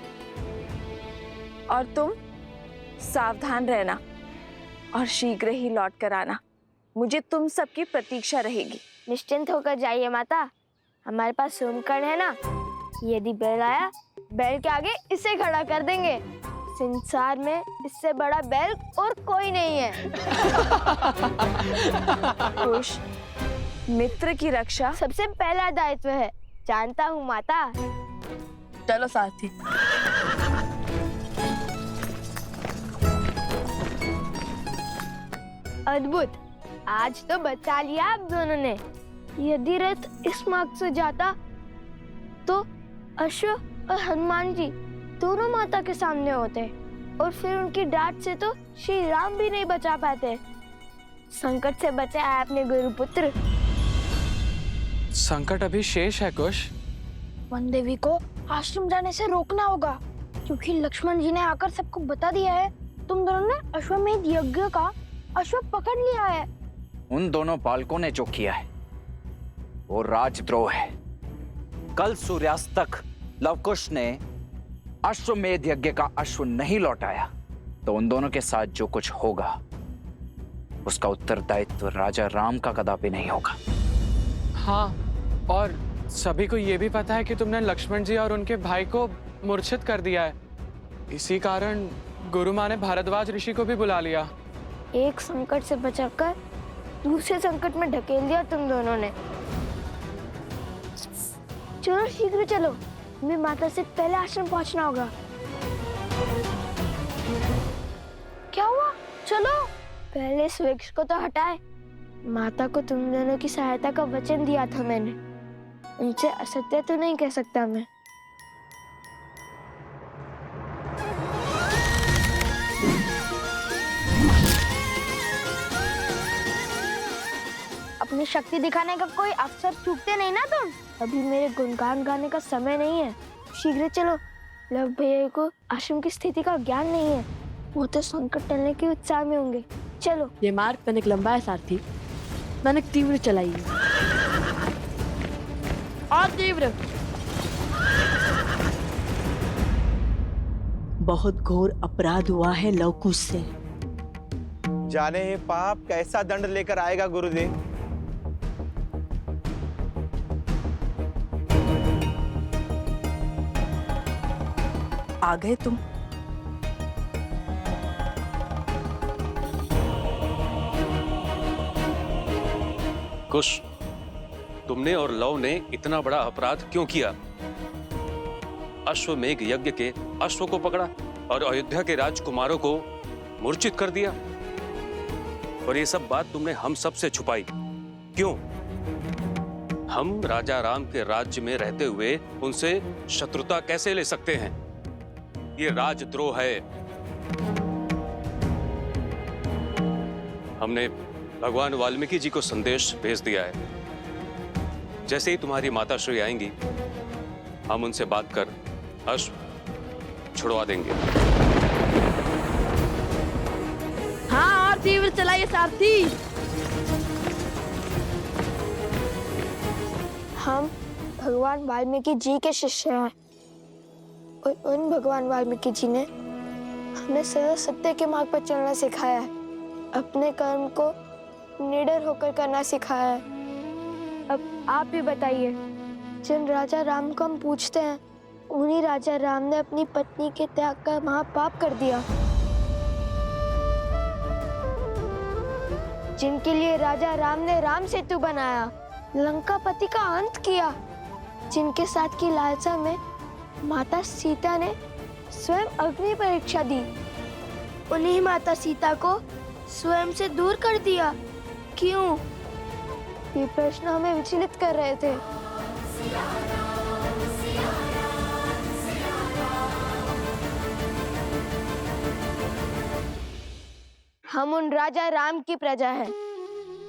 और तुम सावधान रहना और शीघ्र ही लौट कर आना। मुझे तुम सबकी प्रतीक्षा रहेगी। निश्चिंत होकर जाइए माता, हमारे पास सोमकर्ण है ना। यदि बैल आया, बैल के आगे इसे खड़ा कर देंगे। संसार में इससे बड़ा बैल और कोई नहीं है। खुश, मित्र की रक्षा सबसे पहला दायित्व है, जानता हूँ माता। चलो साथी। अद्भुत, आज तो बचा लिया आप दोनों ने। यदि रथ इस मार्ग से जाता तो अश्व और हनुमान जी दोनों माता के सामने होते और फिर उनकी डांट से तो श्री राम भी नहीं बचा पाते। संकट से बचे आए अपने गुरुपुत्र। संकट अभी शेष है कुश। वन देवी को आश्रम जाने से रोकना होगा, क्योंकि लक्ष्मण जी ने आकर सबको बता दिया है तुम दोनों ने अश्वमेध यज्ञ का अश्व पकड़ लिया है। उन दोनों बालकों ने जो किया है वो राजद्रोह है। कल सूर्यास्त तक लवकुश ने अश्वमेध यज्ञ का अश्व नहीं लौटाया तो उन दोनों के साथ जो कुछ होगा उसका उत्तरदायित्व राजा राम का कदापि नहीं होगा। हाँ, और सभी को ये भी पता है कि तुमने लक्ष्मण जी और उनके भाई को मूर्छित कर दिया है। इसी कारण गुरु माँ ने भारद्वाज ऋषि को भी बुला लिया। एक संकट से बचाकर दूसरे संकट में ढकेल दिया तुम दोनों ने। चलो शीघ्र चलो, हमें माता से पहले आश्रम पहुंचना होगा। क्या हुआ? चलो पहले इस वृक्ष को तो हटाए। माता को तुम दोनों की सहायता का वचन दिया था मैंने, उनसे असत्य तो नहीं कह सकता मैं। अपनी शक्ति दिखाने का कोई अवसर चूकते नहीं ना तुम। अभी मेरे गुणगान गाने का समय नहीं है, शीघ्र चलो। लव भैया को आश्रम की स्थिति का ज्ञान नहीं है, वो तो संकट टलने के उत्साह में होंगे। चलो। ये मार्ग तनिक लंबा है सारथी, तनिक तीव्र चलाइए। और तीव्र। बहुत घोर अपराध हुआ है लवकुश से। जाने हे पाप कैसा दंड लेकर आएगा गुरुदेव। आ गए तुम। कुश, तुमने और लव ने इतना बड़ा अपराध क्यों किया? अश्वमेध यज्ञ के अश्व को पकड़ा और अयोध्या के राजकुमारों को मूर्छित कर दिया, और ये सब बात तुमने हम सब से छुपाई क्यों? हम राजा राम के राज्य में रहते हुए उनसे शत्रुता कैसे ले सकते हैं? ये राजद्रोह है। हमने भगवान वाल्मीकि जी को संदेश भेज दिया है। जैसे ही तुम्हारी माता श्री आएंगी, हम उनसे बात कर अश्व छुड़वा देंगे। हाँ, और तीव्र चलाइए सारथी। हम भगवान वाल्मीकि जी के शिष्य हैं और उन भगवान वाल्मीकि जी ने हमें सदा सत्य के मार्ग पर चलना सिखाया है, अपने कर्म को निडर होकर करना सिखाया है। अब आप भी बताइए, जिन राजा राम को हम पूछते हैं उन्हीं राजा राम ने अपनी पत्नी के त्याग का महापाप कर दिया, जिनके लिए राजा राम ने राम सेतु बनाया, लंकापति का अंत किया, जिनके साथ की लालसा में माता सीता ने स्वयं अग्नि परीक्षा दी, उन्हीं माता सीता को स्वयं से दूर कर दिया। क्यों? ये प्रश्न हमें विचलित कर रहे थे। हम उन राजा राम की प्रजा हैं,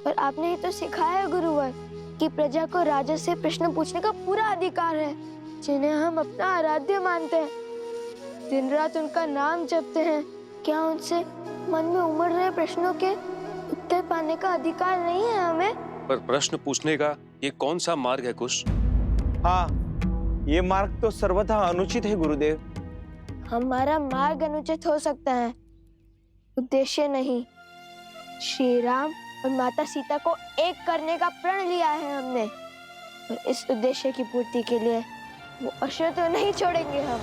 पर आपने ही तो सिखाया है गुरुवर कि प्रजा को राजा से प्रश्न पूछने का पूरा अधिकार है, जिन्हें हम अपना आराध्य मानते हैं, दिन रात उनका नाम जपते हैं। क्या उनसे मन में उमड़ रहे प्रश्नों के उत्तर पाने का अधिकार नहीं है हमें? पर प्रश्न पूछने का ये कौन सा मार्ग है कुश? हाँ, ये मार्ग तो सर्वथा अनुचित है गुरुदेव। हमारा मार्ग अनुचित हो सकता है, उद्देश्य नहीं। श्री राम और माता सीता को एक करने का प्रण लिया है हमने, और इस उद्देश्य की पूर्ति के लिए वो अश्व तो नहीं छोड़ेंगे हम।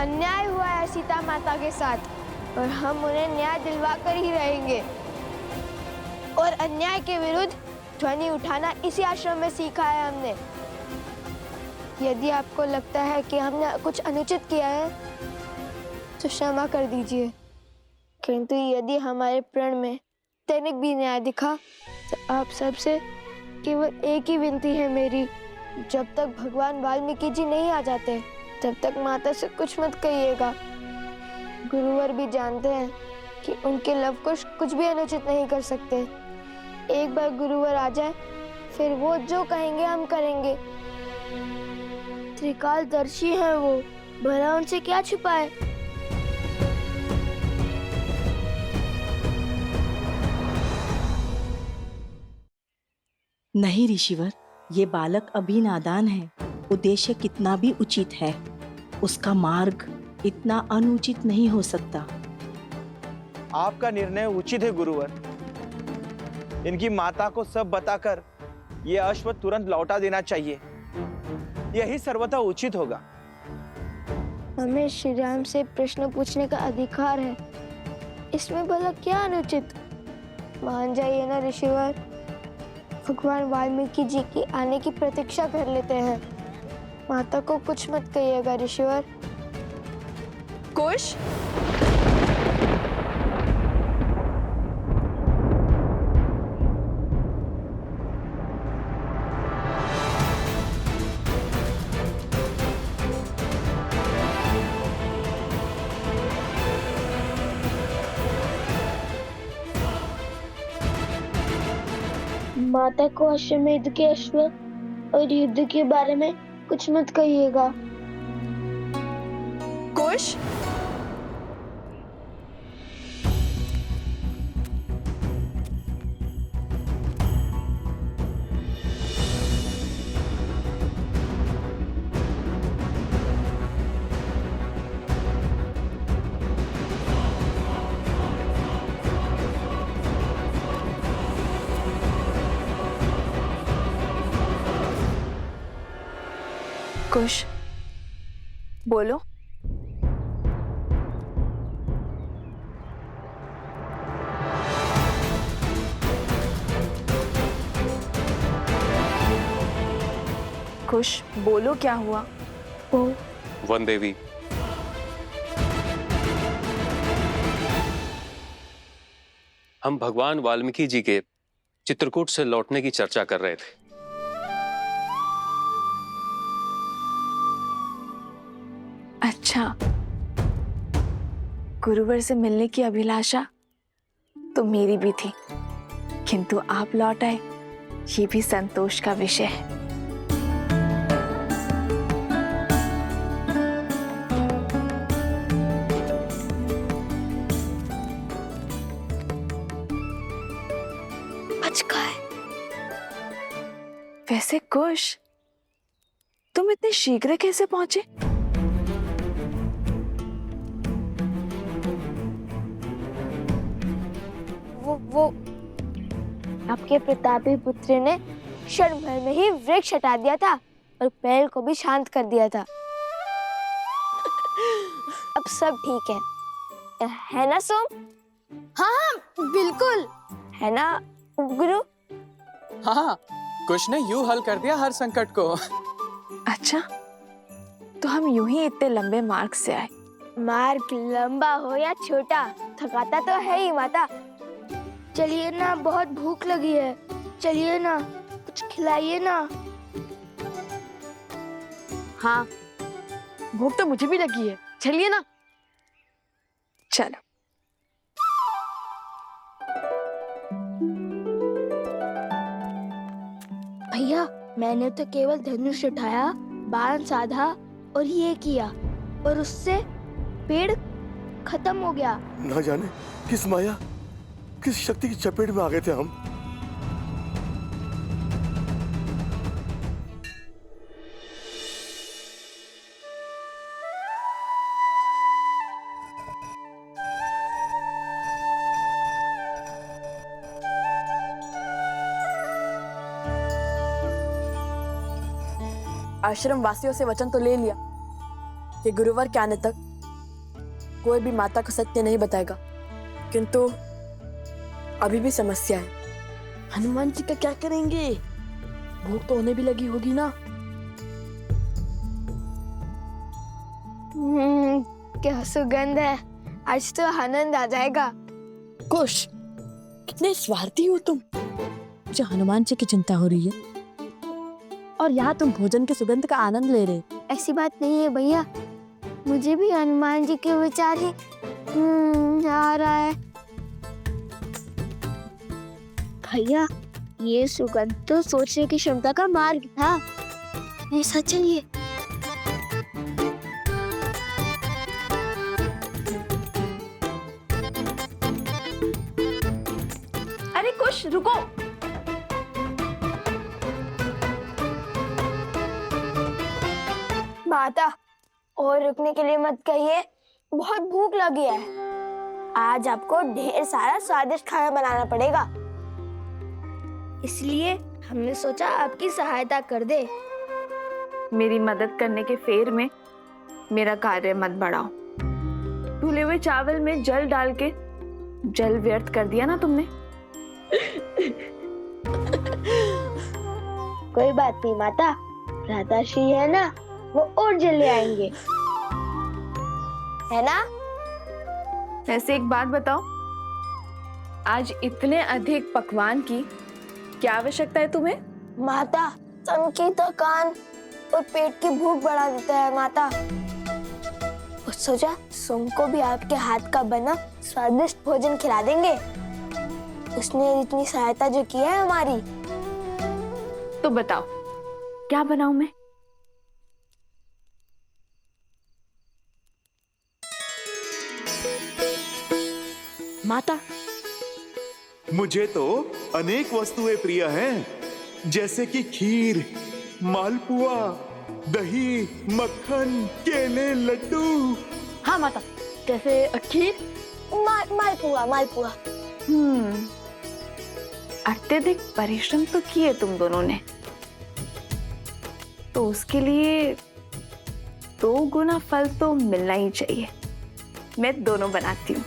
अन्याय हुआ है सीता माता के साथ, और हम उन्हें न्याय दिलवा कर ही रहेंगे। और अन्याय के विरुद्ध ध्वनि उठाना इसी आश्रम में सीखा है हमने। यदि आपको लगता है कि हमने कुछ अनुचित किया है तो क्षमा कर दीजिए, किंतु यदि हमारे प्रण में तनिक भी न्याय दिखा तो आप सबसे केवल एक ही विनती है मेरी, जब तक भगवान वाल्मीकि जी नहीं आ जाते तब तक माता से कुछ मत कहिएगा। गुरुवर भी जानते हैं कि उनके लवकुश कुछ भी अनुचित नहीं कर सकते। एक बार गुरुवर आ जाए फिर वो जो कहेंगे हम करेंगे। त्रिकालदर्शी हैं वो, भला उनसे क्या छुपाए। नहीं ऋषिवर, ये बालक अभी नादान है। उद्देश्य कितना भी उचित है, उसका मार्ग इतना अनुचित नहीं हो सकता। आपका निर्णय उचित है गुरुवर। इनकी माता को सब बताकर ये अश्व तुरंत लौटा देना चाहिए, यही सर्वथा उचित होगा। हमें श्री राम से प्रश्न पूछने का अधिकार है, इसमें भला क्या अनुचित। मान जाइए ना ऋषिवर, भगवान वाल्मीकि जी की आने की प्रतीक्षा कर लेते हैं। माता को कुछ मत कहिएगा ऋषिवर। कुश, माता को अश्वमेध के अश्व और युद्ध के बारे में कुछ मत कहिएगा। कुश, कुश, बोलो। कुश, बोलो क्या हुआ? वन देवी, हम भगवान वाल्मीकि जी के चित्रकूट से लौटने की चर्चा कर रहे थे। अच्छा, गुरुवर से मिलने की अभिलाषा तो मेरी भी थी, किंतु आप लौट आए, ये भी संतोष का विषय है। बच गए। वैसे कुश, तुम इतने शीघ्र कैसे पहुंचे? वो आपके प्रतापी पुत्र ने क्षण भर में ही वृक्ष हटा दिया था और पेड़ को भी शांत कर दिया था। अब सब ठीक है ना सोम? हाँ हाँ बिल्कुल है ना गुरु? हाँ, कुछ ने यूं हल कर दिया हर संकट को। अच्छा, तो हम यूं ही इतने लंबे मार्ग से आए। मार्ग लंबा हो या छोटा, थकाता तो है ही माता। चलिए ना, बहुत भूख लगी है, चलिए ना, कुछ खिलाइए ना। हाँ, भूख तो मुझे भी लगी है, चलिए ना। चलो। भैया, मैंने तो केवल धनुष उठाया, बाण साधा और ये किया, और उससे पेड़ खत्म हो गया। ना जाने किस माया, किस शक्ति की चपेट में आ गए थे हम। आश्रम वासियों से वचन तो ले लिया कि गुरुवार के आने तक कोई भी माता को सत्य नहीं बताएगा, किंतु अभी भी समस्या है। हनुमान जी का क्या करेंगे? भूख तो उन्हें भी लगी होगी ना। क्या सुगंध है, आज तो आनंद आ जाएगा। कुश, कितने स्वार्थी हो तुम। मुझे हनुमान जी की चिंता हो रही है और यहाँ तुम भोजन के सुगंध का आनंद ले रहे। ऐसी बात नहीं है भैया, मुझे भी हनुमान जी के विचार ही आ रहा है। भैया, ये सुगंध तो सोचने की क्षमता का मार्ग था। ऐसा चलिए। अरे कुश, रुको। माता, और रुकने के लिए मत कहिए, बहुत भूख लगी है। आज आपको ढेर सारा स्वादिष्ट खाना बनाना पड़ेगा, इसलिए हमने सोचा आपकी सहायता कर दे। मेरी मदद करने के फेर में मेरा कार्य मत बढ़ाओ। धुले हुए चावल में जल डाल के जल व्यर्थ कर दिया ना तुमने। कोई बात नहीं माता, राधाश्री है ना, वो और जल ले आएंगे, है ना? वैसे एक बात बताओ, आज इतने अधिक पकवान की क्या आवश्यकता है तुम्हें? माता, तन की थकान और पेट की भूख बढ़ा देता है माता। और सोचा सोम को भी आपके हाथ का बना स्वादिष्ट भोजन खिला देंगे। उसने इतनी सहायता जो की है हमारी। तो बताओ, क्या बनाऊं मैं? माता, मुझे तो अनेक वस्तुएं प्रिय हैं, जैसे कि खीर, मालपुआ, दही, मक्खन, केले, लड्डू। हाँ माता, जैसे खीर, मालपुआ। अत्यधिक परिश्रम तो किए तुम दोनों ने, तो उसके लिए 2 गुना फल तो मिलना ही चाहिए। मैं दोनों बनाती हूँ।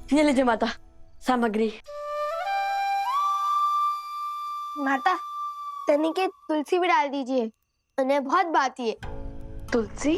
ये लीजिए माता, सामग्री। माता, तनी के तुलसी भी डाल दीजिए, उन्हें बहुत भाती है। तुलसी?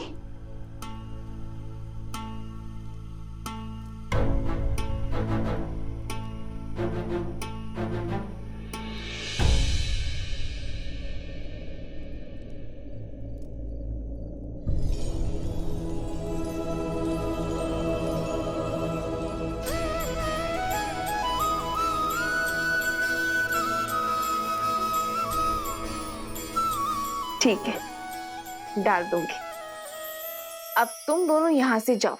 ठीक है, डाल दूंगी। अब तुम दोनों यहाँ से जाओ।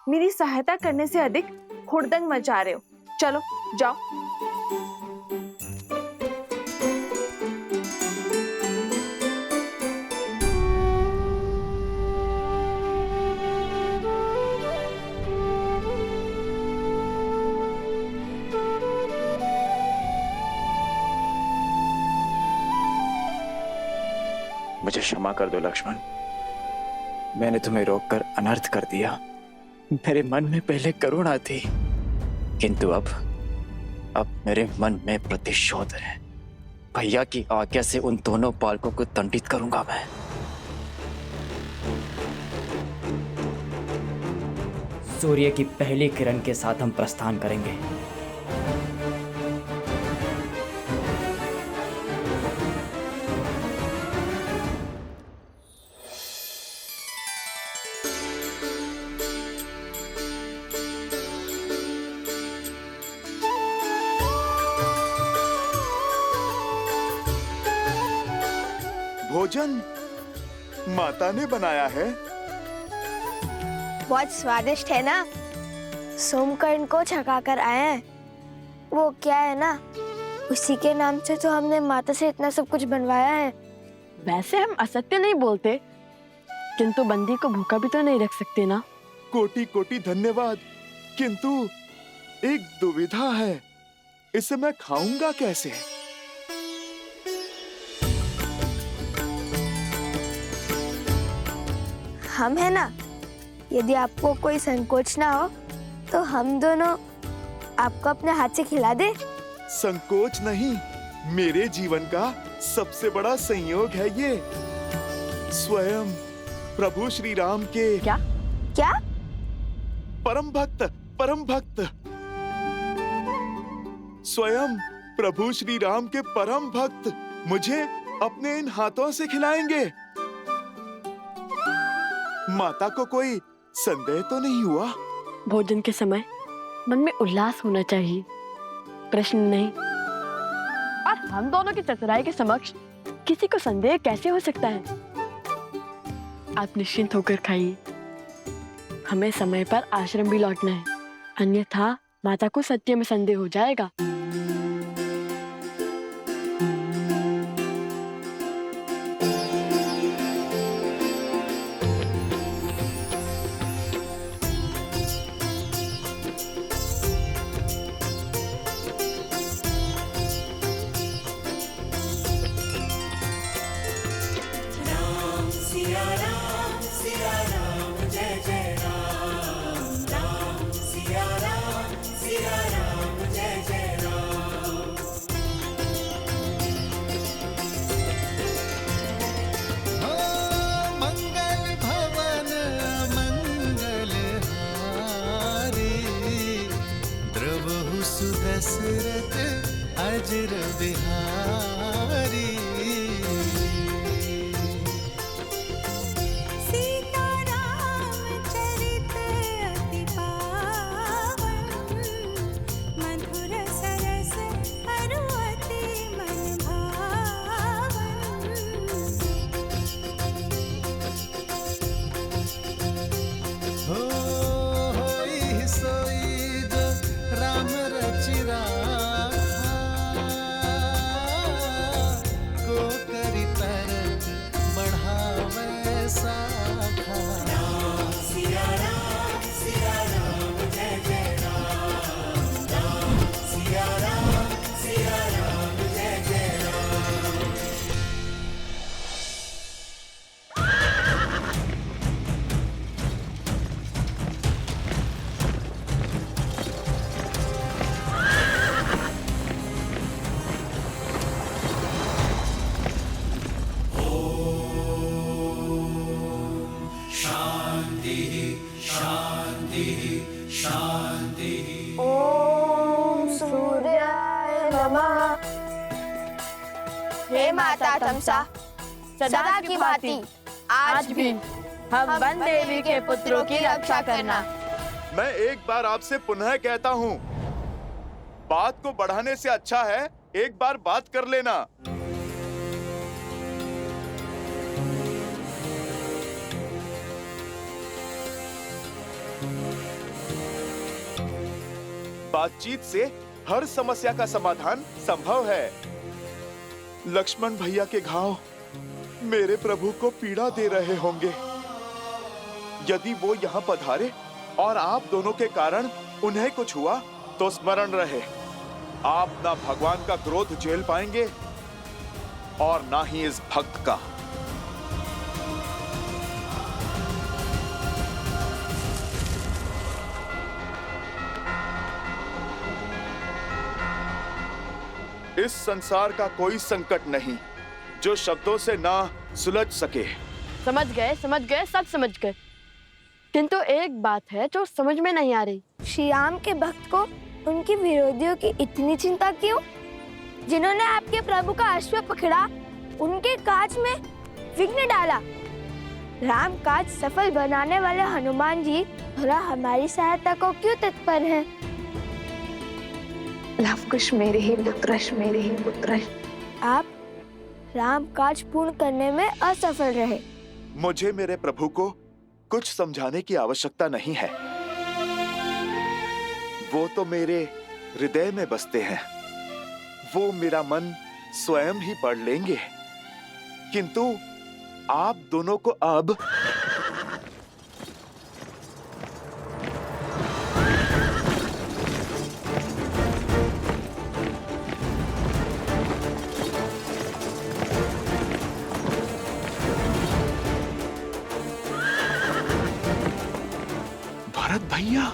मेरी सहायता करने से अधिक हुड़दंग मचा रहे हो। चलो जाओ। मुझे क्षमा कर दो लक्ष्मण। मैंने तुम्हें रोककर अनर्थ कर दिया। मेरे मन में पहले करुणा थी, किंतु अब मेरे मन में प्रतिशोध है। भैया की आज्ञा से उन दोनों बालकों को दंडित करूंगा मैं। सूर्य की पहली किरण के साथ हम प्रस्थान करेंगे। भोजन माता ने बनाया है। बहुत स्वादिष्ट है ना। सोमकर्ण को छका कर आए हैं। वो क्या है ना, उसी के नाम से तो हमने माता से इतना सब कुछ बनवाया है। वैसे हम असत्य नहीं बोलते, किंतु बंदी को भूखा भी तो नहीं रख सकते ना। कोटि कोटि धन्यवाद, किंतु एक दुविधा है, इसे मैं खाऊंगा कैसे? हम है ना, यदि आपको कोई संकोच ना हो तो हम दोनों आपको अपने हाथ से खिला दे। संकोच नहीं, मेरे जीवन का सबसे बड़ा संयोग है ये। स्वयं प्रभु श्री राम के क्या परम भक्त स्वयं प्रभु श्री राम के परम भक्त मुझे अपने इन हाथों से खिलाएंगे। माता को कोई संदेह तो नहीं हुआ? भोजन के समय मन में उल्लास होना चाहिए, प्रश्न नहीं। और हम दोनों की चतुराई के समक्ष किसी को संदेह कैसे हो सकता है? आप निश्चिंत होकर खाइए। हमें समय पर आश्रम भी लौटना है, अन्यथा माता को सत्य में संदेह हो जाएगा। दशरथ अजर बिहारी। सीताराम चरित अति पावन, मधुर सरस अरु अति मन भावन। होई सोई जो राम रचिरा को करी तरत बढ़ावे साखा। सिया राम जय जय राम, राम सिया राम जय जय राम। शांति। ओम सूर्याय नमः। हे माता तमसा, सदा की भांति आज भी हम वन देवी के पुत्रों की रक्षा करना। मैं एक बार आपसे पुनः कहता हूँ, बात को बढ़ाने से अच्छा है एक बार बात कर लेना। बातचीत से हर समस्या का समाधान संभव है। लक्ष्मण भैया के घाव मेरे प्रभु को पीड़ा दे रहे होंगे। यदि वो यहाँ पधारे और आप दोनों के कारण उन्हें कुछ हुआ तो स्मरण रहे, आप ना भगवान का क्रोध झेल पाएंगे और ना ही इस भक्त का। इस संसार का कोई संकट नहीं जो शब्दों से ना सुलझ सके। समझ गए, सब समझ गए। किंतु एक बात है जो समझ में नहीं आ रही। श्री राम के भक्त को उनके विरोधियों की इतनी चिंता क्यों? जिन्होंने आपके प्रभु का अश्व पकड़ा, उनके काज में विघ्न डाला। राम काज सफल बनाने वाले हनुमान जी भला हमारी सहायता को क्यों तत्पर हैं? लवकुश मेरे ही पुत्र। आप राम काज पूर्ण करने में असफल रहे। मुझे मेरे प्रभु को कुछ समझाने की आवश्यकता नहीं है। वो तो मेरे हृदय में बसते हैं। वो मेरा मन स्वयं ही पढ़ लेंगे। किंतु आप दोनों को अब भरत भैया,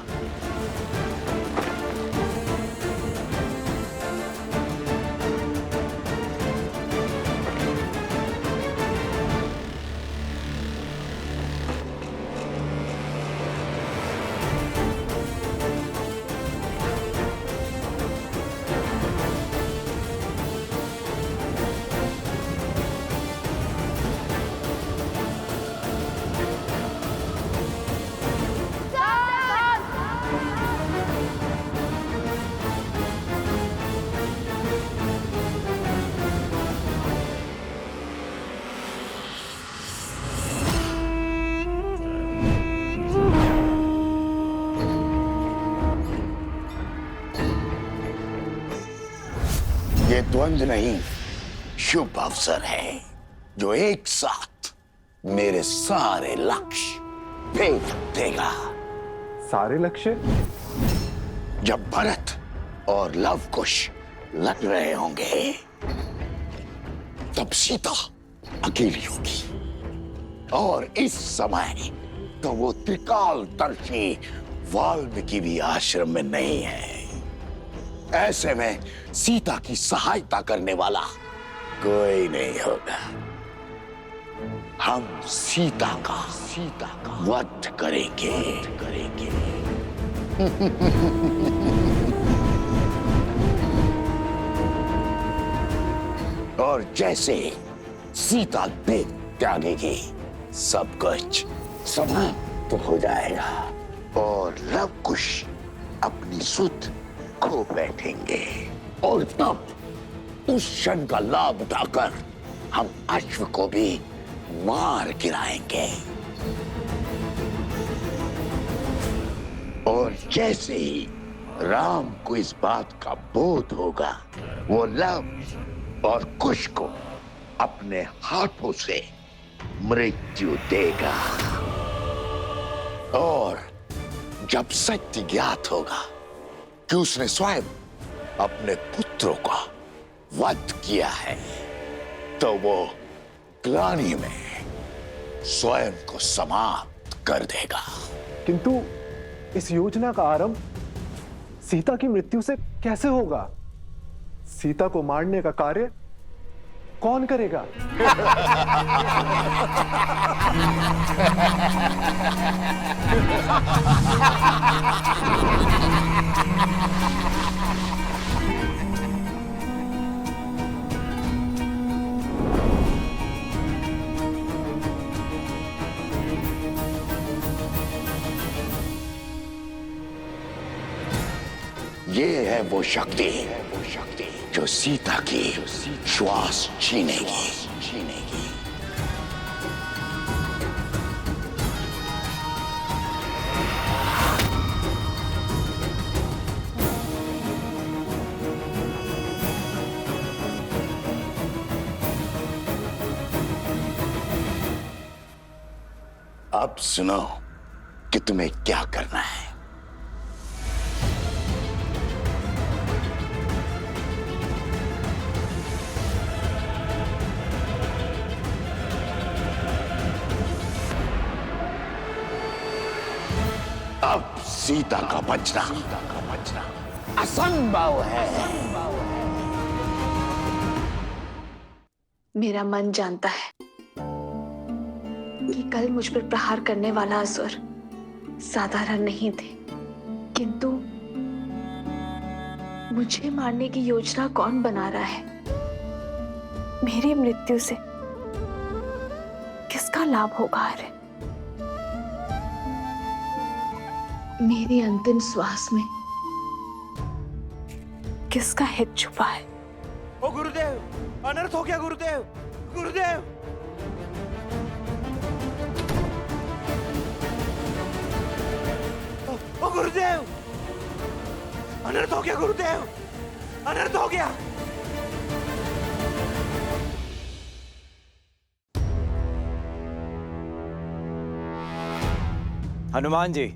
ये द्वंद्व नहीं, शुभ अवसर है जो एक साथ मेरे सारे लक्ष्य भेद देगा। सारे लक्ष्य? जब भरत और लवकुश लड़ रहे होंगे तब सीता अकेली होगी, और इस समय तो वो त्रिकालदर्शी वाल्मीकि भी आश्रम में नहीं है। ऐसे में सीता की सहायता करने वाला कोई नहीं होगा। हम सीता का वध करेंगे। और जैसे सीता देह त्यागेगी, सब कुछ समाप्त हो जाएगा और लवकुश अपनी सुध खो बैठेंगे। और तब उस क्षण का लाभ उठाकर हम अश्व को भी मार गिराएंगे। और जैसे ही राम को इस बात का बोध होगा, वो लव और कुश को अपने हाथों से मृत्यु देगा। और जब सत्य ज्ञात होगा कि उसने स्वयं अपने पुत्रों का वध किया है, तो वो ग्लानि में स्वयं को समाप्त कर देगा। किंतु इस योजना का आरंभ सीता की मृत्यु से कैसे होगा? सीता को मारने का कार्य कौन करेगा? ये है वो शक्ति जो सीता की श्वास छीनेगी। अब सुनो कि तुम्हें क्या करना है। अब सीता का बचना असंभव है। मेरा मन जानता है कि कल मुझ पर प्रहार करने वाला असुर साधारण नहीं थे, किंतु मुझे मारने की योजना कौन बना रहा है? मेरी मृत्यु से किसका लाभ होगा? अरे मेरी अंतिम श्वास में किसका हित छुपा है? ओ गुरुदेव, अनर्थ हो गया गुरुदेव, गुरुदेव। ओ गुरुदेव, अनर्थ हो गया गुरुदेव, अनर्थ हो गया। हनुमान जी,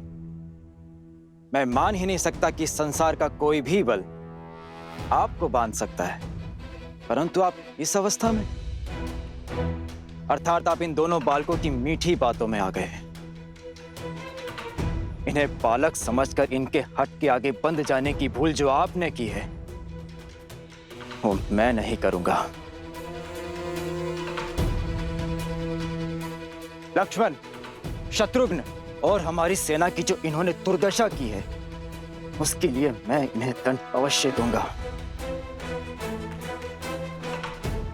मैं मान ही नहीं सकता कि संसार का कोई भी बल आपको बांध सकता है, परंतु आप इस अवस्था में, अर्थात आप इन दोनों बालकों की मीठी बातों में आ गए। इन्हें बालक समझकर इनके हट के आगे बंद जाने की भूल जो आपने की है, वो मैं नहीं करूंगा। लक्ष्मण, शत्रुघ्न और हमारी सेना की जो इन्होंने दुर्दशा की है, उसके लिए मैं इन्हें दंड अवश्य दूंगा।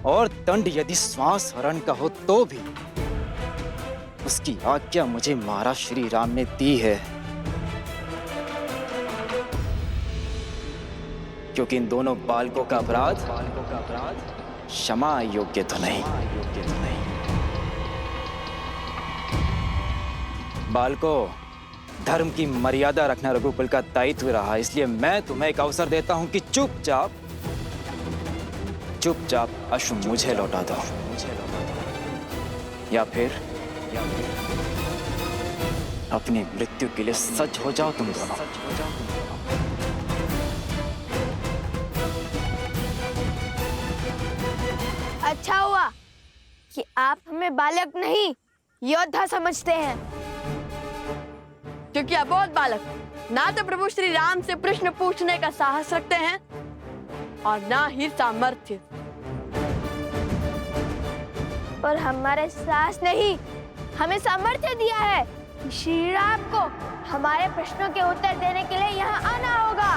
और दंड यदि श्वास हरण का हो तो भी उसकी आज्ञा मुझे महाराज श्री राम ने दी है, क्योंकि इन दोनों बालकों का अपराध क्षमा योग्य तो नहीं। बालकों, धर्म की मर्यादा रखना रघुकुल का दायित्व रहा, इसलिए मैं तुम्हें एक अवसर देता हूं कि चुपचाप अश्व मुझे लौटा दो, या फिर अपनी मृत्यु के लिए सज्ज हो जाओ तुम दोनों। अच्छा हुआ कि आप हमें बालक नहीं योद्धा समझते हैं, क्योंकि अबोध बालक ना तो प्रभु श्री राम से प्रश्न पूछने का साहस रखते हैं और ना ही सामर्थ्य। पर हमारे साहस नहीं, हमें सामर्थ्य दिया है। श्री राम को हमारे प्रश्नों के उत्तर देने के लिए यहाँ आना होगा।